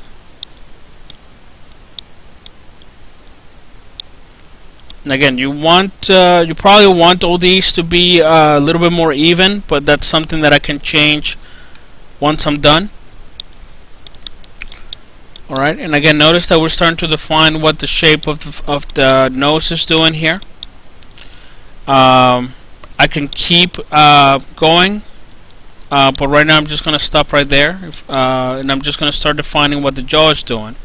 And again, you probably want all these to be a little bit more even, but that's something that I can change once I'm done. Alright, and again, notice that we're starting to define what the shape of the nose is doing here. I can keep going, but right now I'm just going to stop right there, and I'm just going to start defining what the jaw is doing.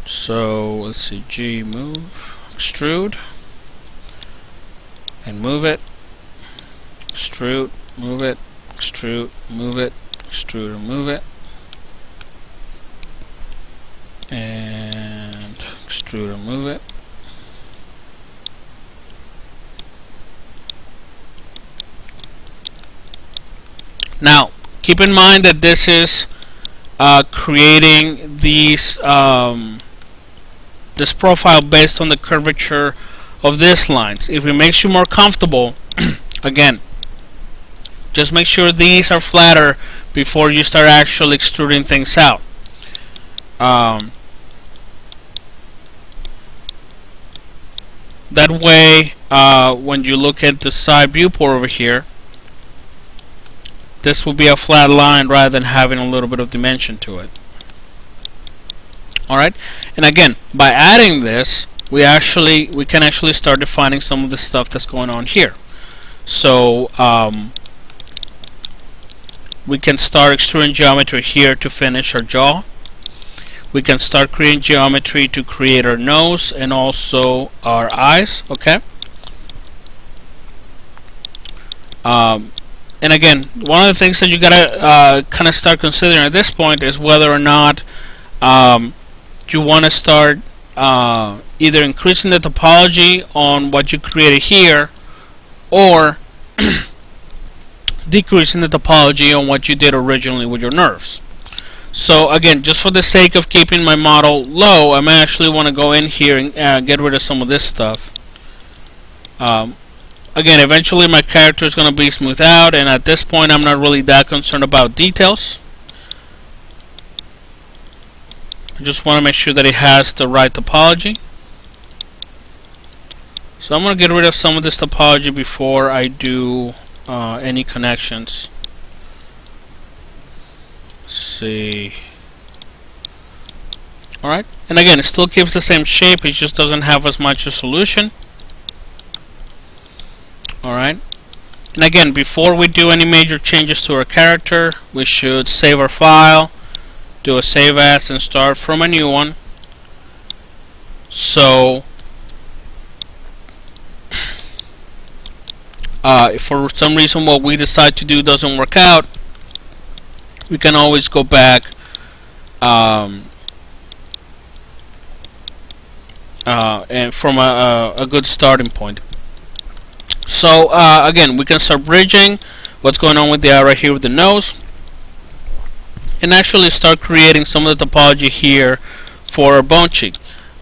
So let's see, G, move. extrude, and move it, extrude, move it, extrude, move it, extrude, and move it, and extrude and move it. Now, keep in mind that this is creating these this profile based on the curvature of these lines. If it makes you more comfortable, again, just make sure these are flatter before you start actually extruding things out. That way, when you look at the side viewport over here, this will be a flat line rather than having a little bit of dimension to it. Alright, and again, by adding this, we can actually start defining some of the stuff that's going on here. So we can start extruding geometry here to finish our jaw. We can start creating geometry to create our nose and also our eyes. Okay. And again, one of the things that you gotta kind of start considering at this point is whether or not you want to start either increasing the topology on what you created here, or decreasing the topology on what you did originally with your nerves. So again, just for the sake of keeping my model low, I'm actually want to go in here and get rid of some of this stuff. Again, eventually my character is going to be smoothed out, and at this point I'm not really that concerned about details. I just want to make sure that it has the right topology. So I'm going to get rid of some of this topology before I do any connections. Let's see. Alright, and again, it still keeps the same shape, it just doesn't have as much resolution. Alright, and again, before we do any major changes to our character, we should save our file, do a save as, and start from a new one. So if for some reason what we decide to do doesn't work out, we can always go back and from a good starting point. So again, we can start bridging what's going on with the eye right here with the nose, and actually start creating some of the topology here for our bone cheek,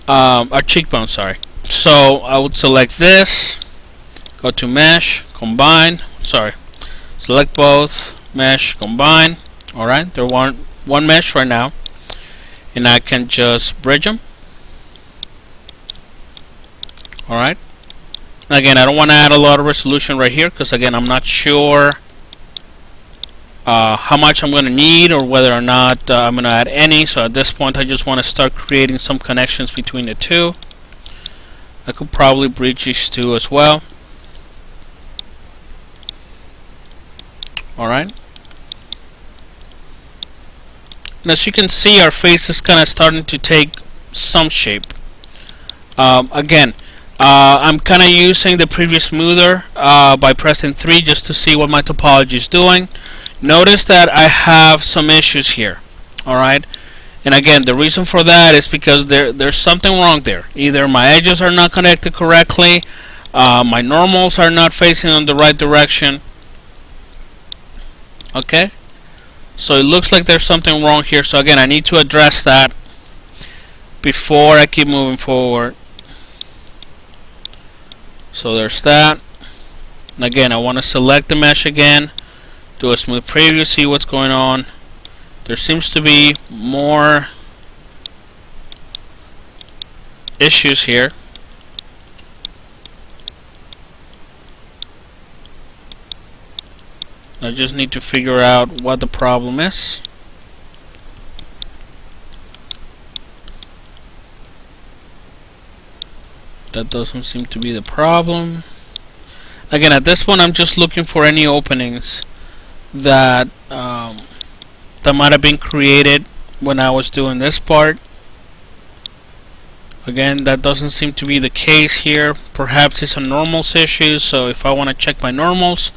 our cheekbone, sorry. So I would select this, go to mesh, combine, select both, mesh, combine. Alright, they're one mesh right now, and I can just bridge them. Alright, again, I don't want to add a lot of resolution right here because again, I'm not sure how much I'm going to need or whether or not I'm going to add any. So at this point I just want to start creating some connections between the two. I could probably bridge these two as well. Alright, and as you can see, our face is kind of starting to take some shape. Again, I'm kind of using the previous smoother by pressing 3 just to see what my topology is doing. Notice that I have some issues here. Alright, and again, the reason for that is because there's something wrong there. Either my edges are not connected correctly, my normals are not facing in the right direction. Okay, so it looks like there's something wrong here. So again, I need to address that before I keep moving forward. So there's that. And again, I want to select the mesh again, do a smooth preview, see what's going on. There seems to be more issues here. I just need to figure out what the problem is. That doesn't seem to be the problem. Again, at this point I'm just looking for any openings that that might have been created when I was doing this part. Again, that doesn't seem to be the case here. Perhaps it's a normals issue, so if I want to check my normals,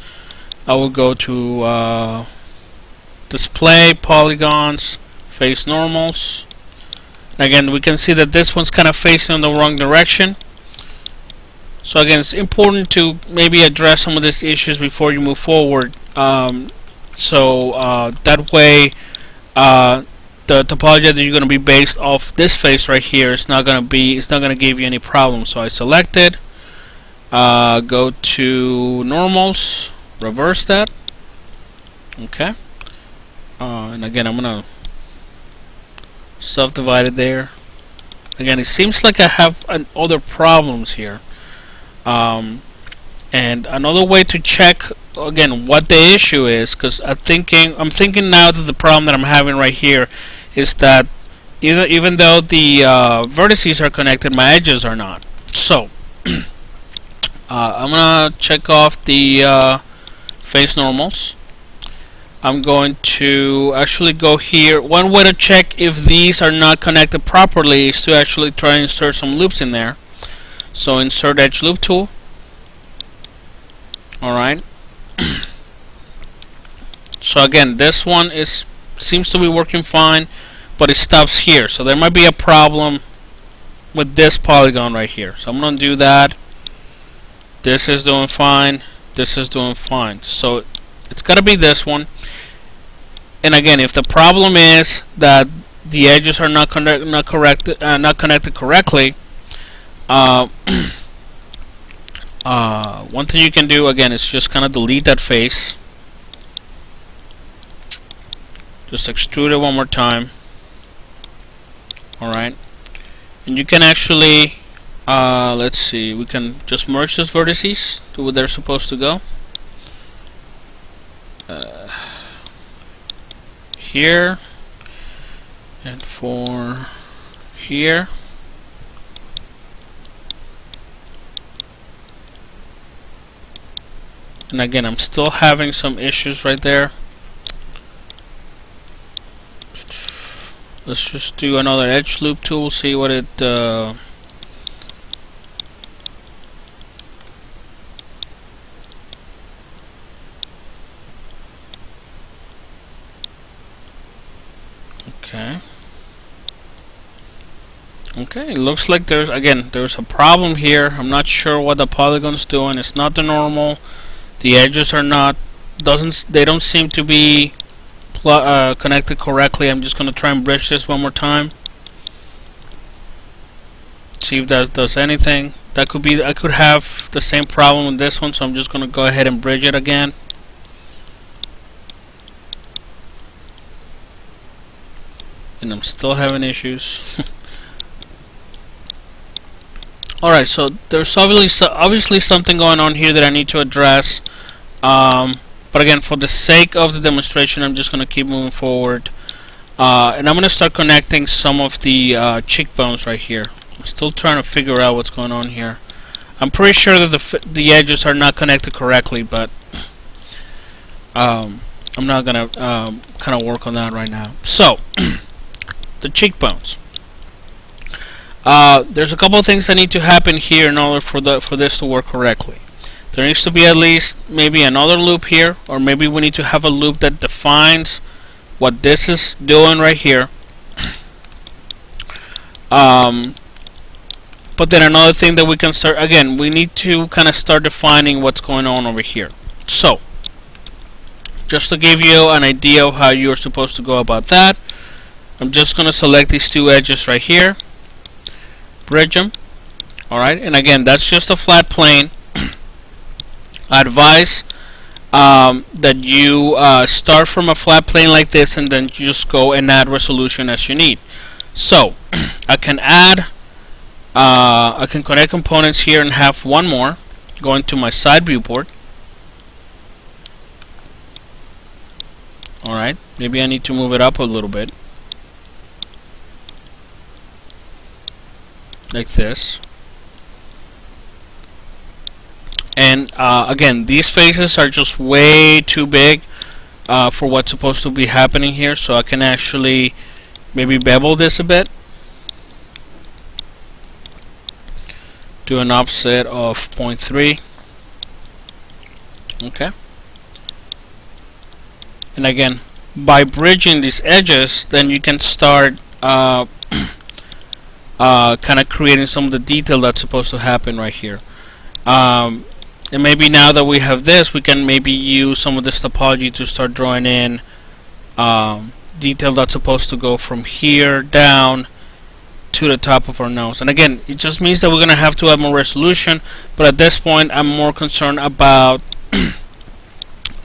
I will go to display, polygons, face normals. Again, we can see that this one's kind of facing in the wrong direction. So again, it's important to maybe address some of these issues before you move forward. That way, the topology that you're going to be based off this face right here is not going to give you any problems. So I selected, go to normals, reverse that. Okay, and again, I'm going to subdivide it there. Again, it seems like I have other problems here. And another way to check again what the issue is, because I'm thinking now that the problem that I'm having right here is that even though the vertices are connected, my edges are not. So I'm gonna check off the face normals. I'm going to actually go here. One way to check if these are not connected properly is to actually try and insert some loops in there. So insert edge loop tool. Alright. So again, this one seems to be working fine, but it stops here. So there might be a problem with this polygon right here. So I'm going to do that. This is doing fine. This is doing fine. So it's got to be this one. And again, if the problem is that the edges are not connected correctly, one thing you can do again is just kind of delete that face. Just extrude it one more time. Alright. And you can actually, let's see, we can just merge these vertices to where they're supposed to go. Here. And for here. And again, I'm still having some issues right there. Let's just do another edge loop tool, see what it Okay, it looks like there's a problem here. I'm not sure what the polygon's doing. It's not the normal. The edges are not they don't seem to be connected correctly. I'm just gonna try and bridge this one more time. See if that does anything. That could be, I could have the same problem with this one, so I'm just gonna go ahead and bridge it again. And I'm still having issues. Alright, so there's obviously something going on here that I need to address. But again, for the sake of the demonstration, I'm just going to keep moving forward. And I'm going to start connecting some of the cheekbones right here. I'm still trying to figure out what's going on here. I'm pretty sure that the edges are not connected correctly, but I'm not going to kind of work on that right now. So, the cheekbones. There's a couple of things that need to happen here in order for this to work correctly. There needs to be at least maybe another loop here, or maybe we need to have a loop that defines what this is doing right here. But then another thing that we can start, again, we need to kind of start defining what's going on over here. So, just to give you an idea of how you're supposed to go about that, I'm just going to select these two edges right here, bridge them. Alright, and again, that's just a flat plane. I advise that you start from a flat plane like this and then just go and add resolution as you need. So I can connect components here and have one more going to my side viewport. Alright, maybe I need to move it up a little bit, like this. And again, these faces are just way too big for what's supposed to be happening here, so I can actually maybe bevel this a bit. do an offset of 0.3. Okay, and again, by bridging these edges, then you can start kind of creating some of the detail that's supposed to happen right here. And maybe now that we have this, we can maybe use some of this topology to start drawing in detail that's supposed to go from here down to the top of our nose. And again, it just means that we're going to have to have more resolution, but at this point I'm more concerned about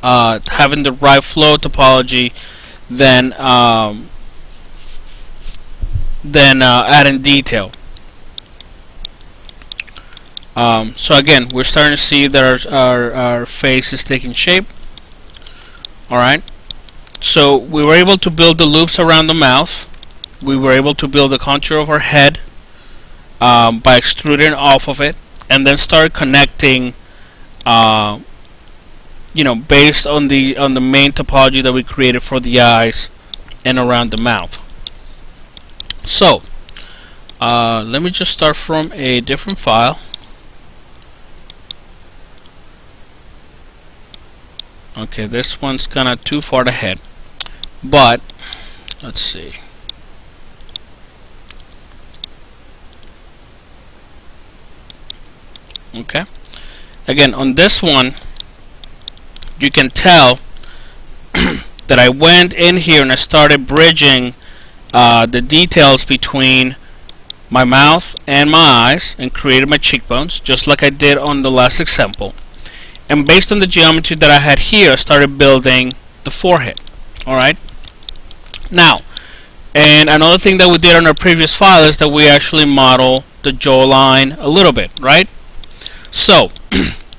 having the right flow topology than adding detail. So again, we're starting to see that our face is taking shape. Alright, so we were able to build the loops around the mouth. We were able to build the contour of our head by extruding off of it, and then start connecting you know, based on the main topology that we created for the eyes and around the mouth. So let me just start from a different file. Okay, this one's kind of too far ahead, but let's see. Okay, again, on this one you can tell that I went in here and I started bridging the details between my mouth and my eyes and created my cheekbones, just like I did on the last example. And based on the geometry that I had here, I started building the forehead. Alright, now, and another thing that we did on our previous file is that we actually model the jawline a little bit, right? So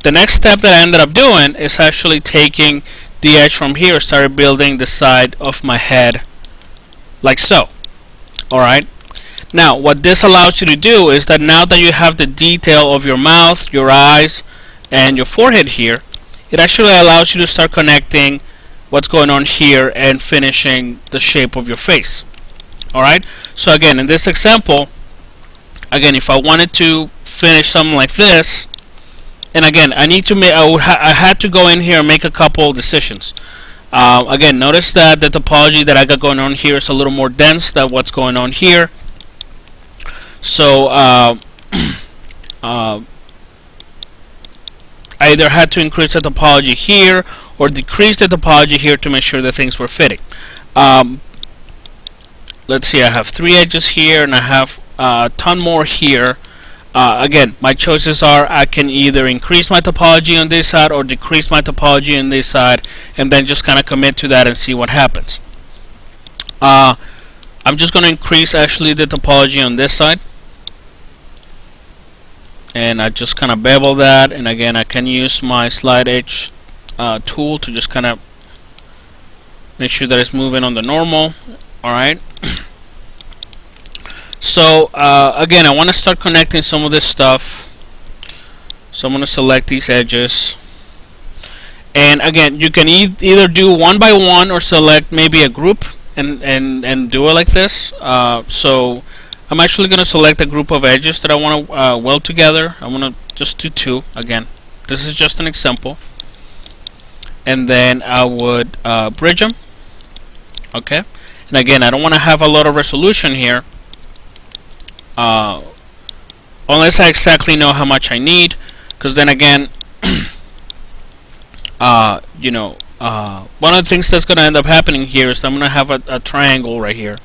the next step that I ended up doing is actually taking the edge from here, started building the side of my head like so. Alright, now what this allows you to do is that now that you have the detail of your mouth, your eyes, and your forehead here, it actually allows you to start connecting what's going on here and finishing the shape of your face. Alright, so again, in this example, again, if I wanted to finish something like this, and again, I need to make, I had to go in here and make a couple decisions. Again, notice that the topology that I got going on here is a little more dense than what's going on here. So I either had to increase the topology here or decrease the topology here to make sure that things were fitting. Let's see, I have 3 edges here and I have a ton more here. Again, my choices are I can either increase my topology on this side or decrease my topology on this side, and then just kind of commit to that and see what happens. I'm just going to increase actually the topology on this side, and I just kind of bevel that, and again I can use my slide edge tool to just kind of make sure that it's moving on the normal. Alright, so again, I want to start connecting some of this stuff, so I'm going to select these edges, and again, you can either do one by one or select maybe a group and do it like this. So I'm actually going to select a group of edges that I want to weld together. I want to just do 2. Again, this is just an example, and then I would bridge them. Okay, and again, I don't want to have a lot of resolution here, unless I exactly know how much I need, because then again, you know, one of the things that's going to end up happening here is I'm going to have a triangle right here,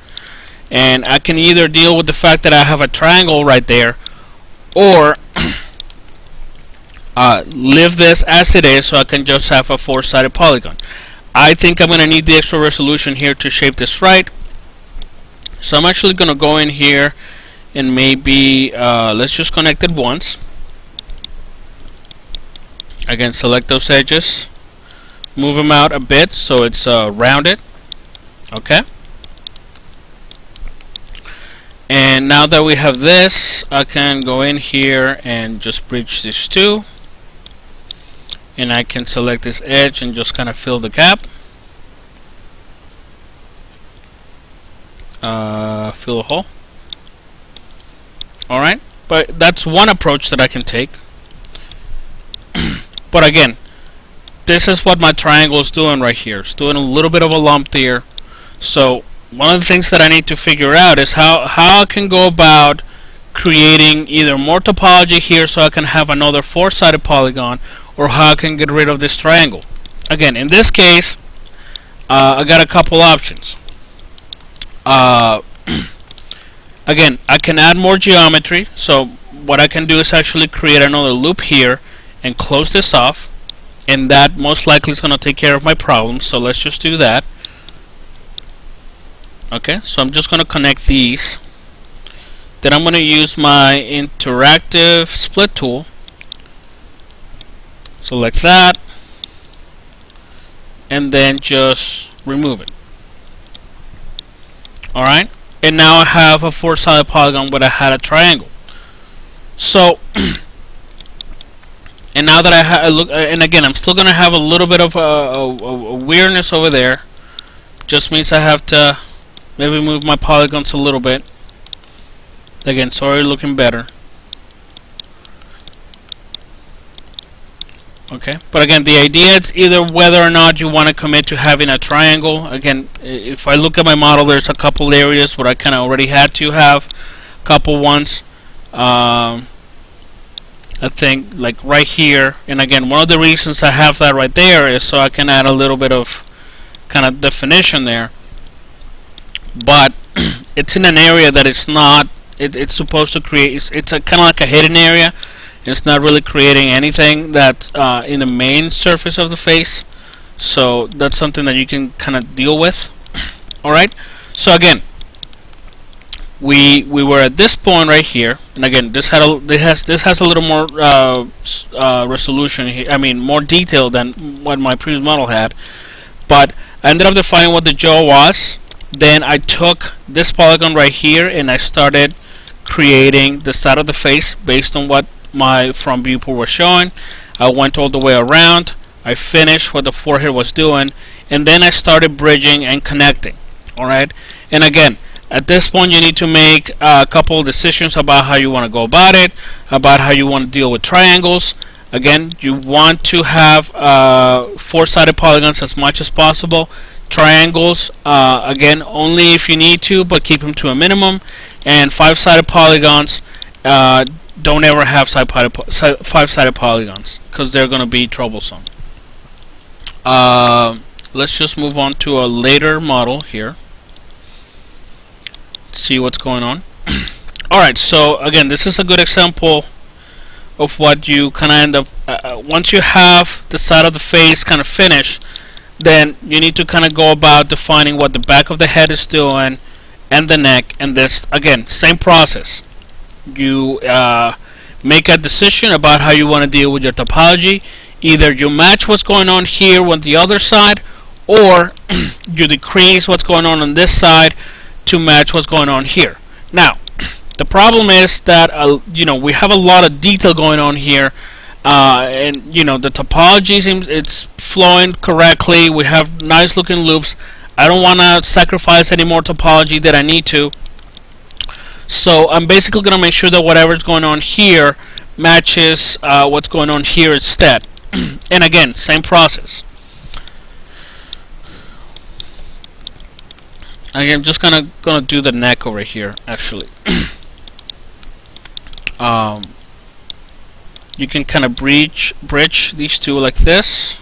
and I can either deal with the fact that I have a triangle right there, or leave this as it is so I can just have a 4-sided polygon. I think I'm going to need the extra resolution here to shape this right, so I'm actually going to go in here and maybe let's just connect it once. Again, select those edges, move them out a bit so it's rounded. Okay, and now that we have this, I can go in here and just bridge these 2, and I can select this edge and just kind of fill the gap, fill a hole. Alright, But that's one approach that I can take. But again, this is what my triangle is doing right here. It's doing a little bit of a lump there. So one of the things that I need to figure out is how I can go about creating either more topology here so I can have another four-sided polygon, or how I can get rid of this triangle. Again, in this case, I got a couple options. Again, I can add more geometry. So what I can do is actually create another loop here and close this off, and that most likely is going to take care of my problem. So let's just do that. Okay, so I'm just going to connect these. Then I'm going to use my interactive split tool. Select that, and then just remove it. Alright, and now I have a four-sided polygon where I had a triangle. So and now that I look, and again, I'm still gonna have a little bit of a weirdness over there. Just means I have to maybe move my polygons a little bit. Again, sorry, looking better. Okay, but again, the idea is either whether or not you want to commit to having a triangle. Again, if I look at my model, there's a couple areas where I kind of already had to have a couple ones. I think like right here, and again, one of the reasons I have that right there is so I can add a little bit of kind of definition there. But it's in an area that it's not. It's supposed to create. It's a kind of like a hidden area. It's not really creating anything that's in the main surface of the face. So that's something that you can kind of deal with. Alright, so again, we were at this point right here, and again, this has a little more resolution here. I mean, more detail than what my previous model had. But I ended up defining what the jaw was. Then I took this polygon right here and I started creating the side of the face based on what my front viewport was showing. I went all the way around. I finished what the forehead was doing, and then I started bridging and connecting. Alright, and again, at this point you need to make a couple of decisions about how you want to go about it, about how you want to deal with triangles. Again, you want to have four-sided polygons as much as possible. Triangles, again, only if you need to, but keep them to a minimum. And five-sided polygons, don't ever have five-sided polygons because they're going to be troublesome. Let's just move on to a later model here. See what's going on. Alright, so again, this is a good example of what you kind of end up once you have the side of the face kind of finished, then you need to kind of go about defining what the back of the head is doing and the neck. And this, again, same process. You make a decision about how you want to deal with your topology. Either you match what's going on here with the other side, or you decrease what's going on this side to match what's going on here. Now, the problem is that you know, we have a lot of detail going on here, and you know, the topology seems it's flowing correctly. We have nice looking loops. I don't want to sacrifice any more topology that I need to. So I'm basically going to make sure that whatever's going on here matches what's going on here instead. And again, same process. Again, I'm just gonna do the neck over here. Actually, you can kind of bridge these two like this.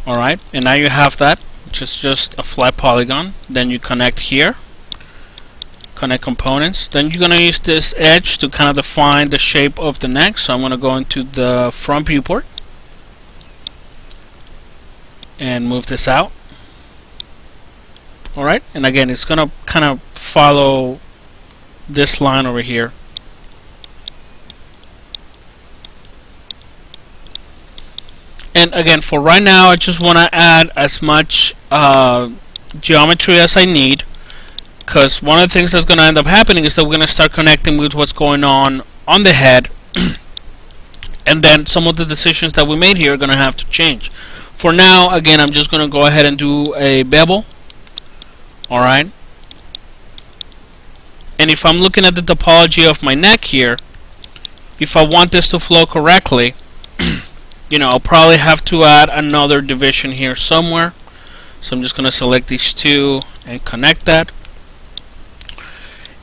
All right, and now you have that, which is just a flat polygon. Then you connect here. Connect components. Then you're going to use this edge to kind of define the shape of the neck. So I'm going to go into the front viewport and move this out. Alright, and again, it's going to kind of follow this line over here. And again, for right now, I just want to add as much geometry as I need. Because one of the things that's going to end up happening is that we're going to start connecting with what's going on the head. And then some of the decisions that we made here are going to have to change. For now, again, I'm just going to go ahead and do a bevel. Alright. And if I'm looking at the topology of my neck here, if I want this to flow correctly, you know, I'll probably have to add another division here somewhere. So I'm just going to select these two and connect that.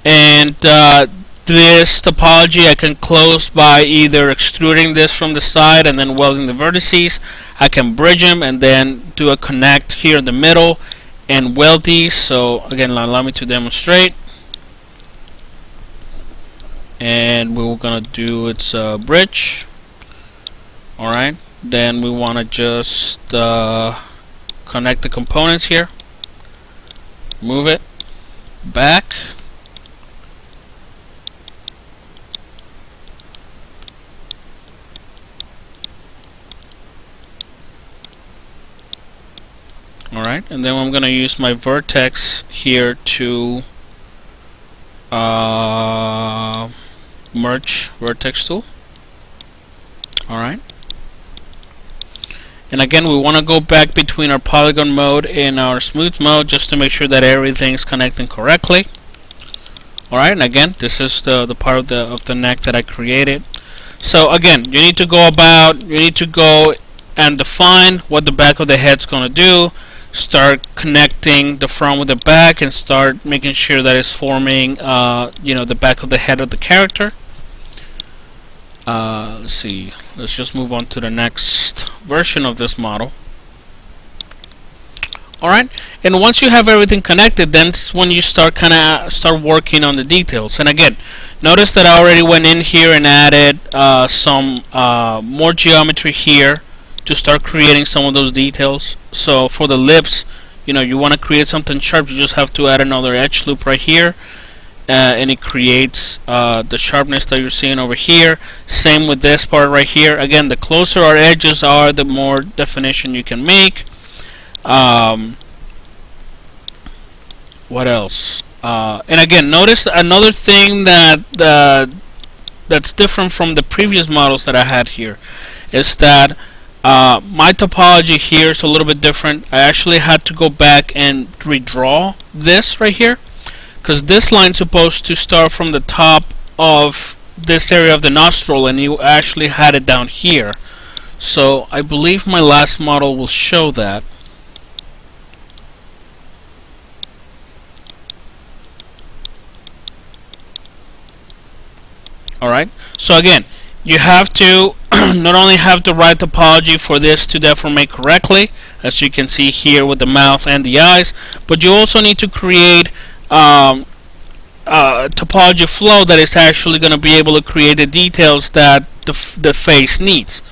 And this topology I can close by either extruding this from the side and then welding the vertices. I can bridge them and then do a connect here in the middle and weld these. So again, allow me to demonstrate. And we're gonna do its bridge. Alright, then we want to just connect the components here, move it back, alright, and then I'm going to use my vertex here to merge vertex tool. Alright, and again, we want to go back between our polygon mode and our smooth mode just to make sure that everything's connecting correctly. Alright, and again, this is the part of the neck that I created. So again, you need to go and define what the back of the head's going to do. Start connecting the front with the back and start making sure that it's forming you know, the back of the head of the character. Let's see, let's just move on to the next version of this model. Alright, and once you have everything connected, then it's when you start working on the details. And again, notice that I already went in here and added some more geometry here to start creating some of those details. So for the lips, you know, you want to create something sharp, you just have to add another edge loop right here. And it creates the sharpness that you're seeing over here. Same with this part right here. Again, the closer our edges are, the more definition you can make. What else? And again, notice another thing that's different from the previous models that I had here is that my topology here is a little bit different. I actually had to go back and redraw this right here, because this line's supposed to start from the top of this area of the nostril, and you actually had it down here. So I believe my last model will show that. Alright, so again, you have to not only have the right topology for this to deformate correctly, as you can see here with the mouth and the eyes, but you also need to create topology flow that is actually going to be able to create the details that the face needs.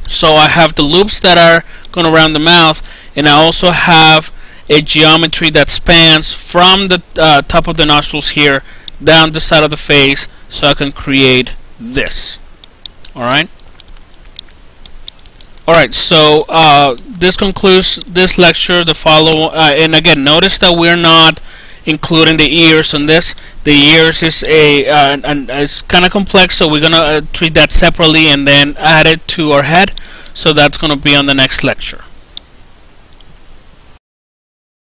So I have the loops that are going around the mouth, and I also have a geometry that spans from the top of the nostrils here down the side of the face, so I can create this. Alright, so this concludes this lecture. And again, notice that we're not including the ears on this. The ears is it's kind of complex, so we're gonna treat that separately and then add it to our head. So that's gonna be on the next lecture.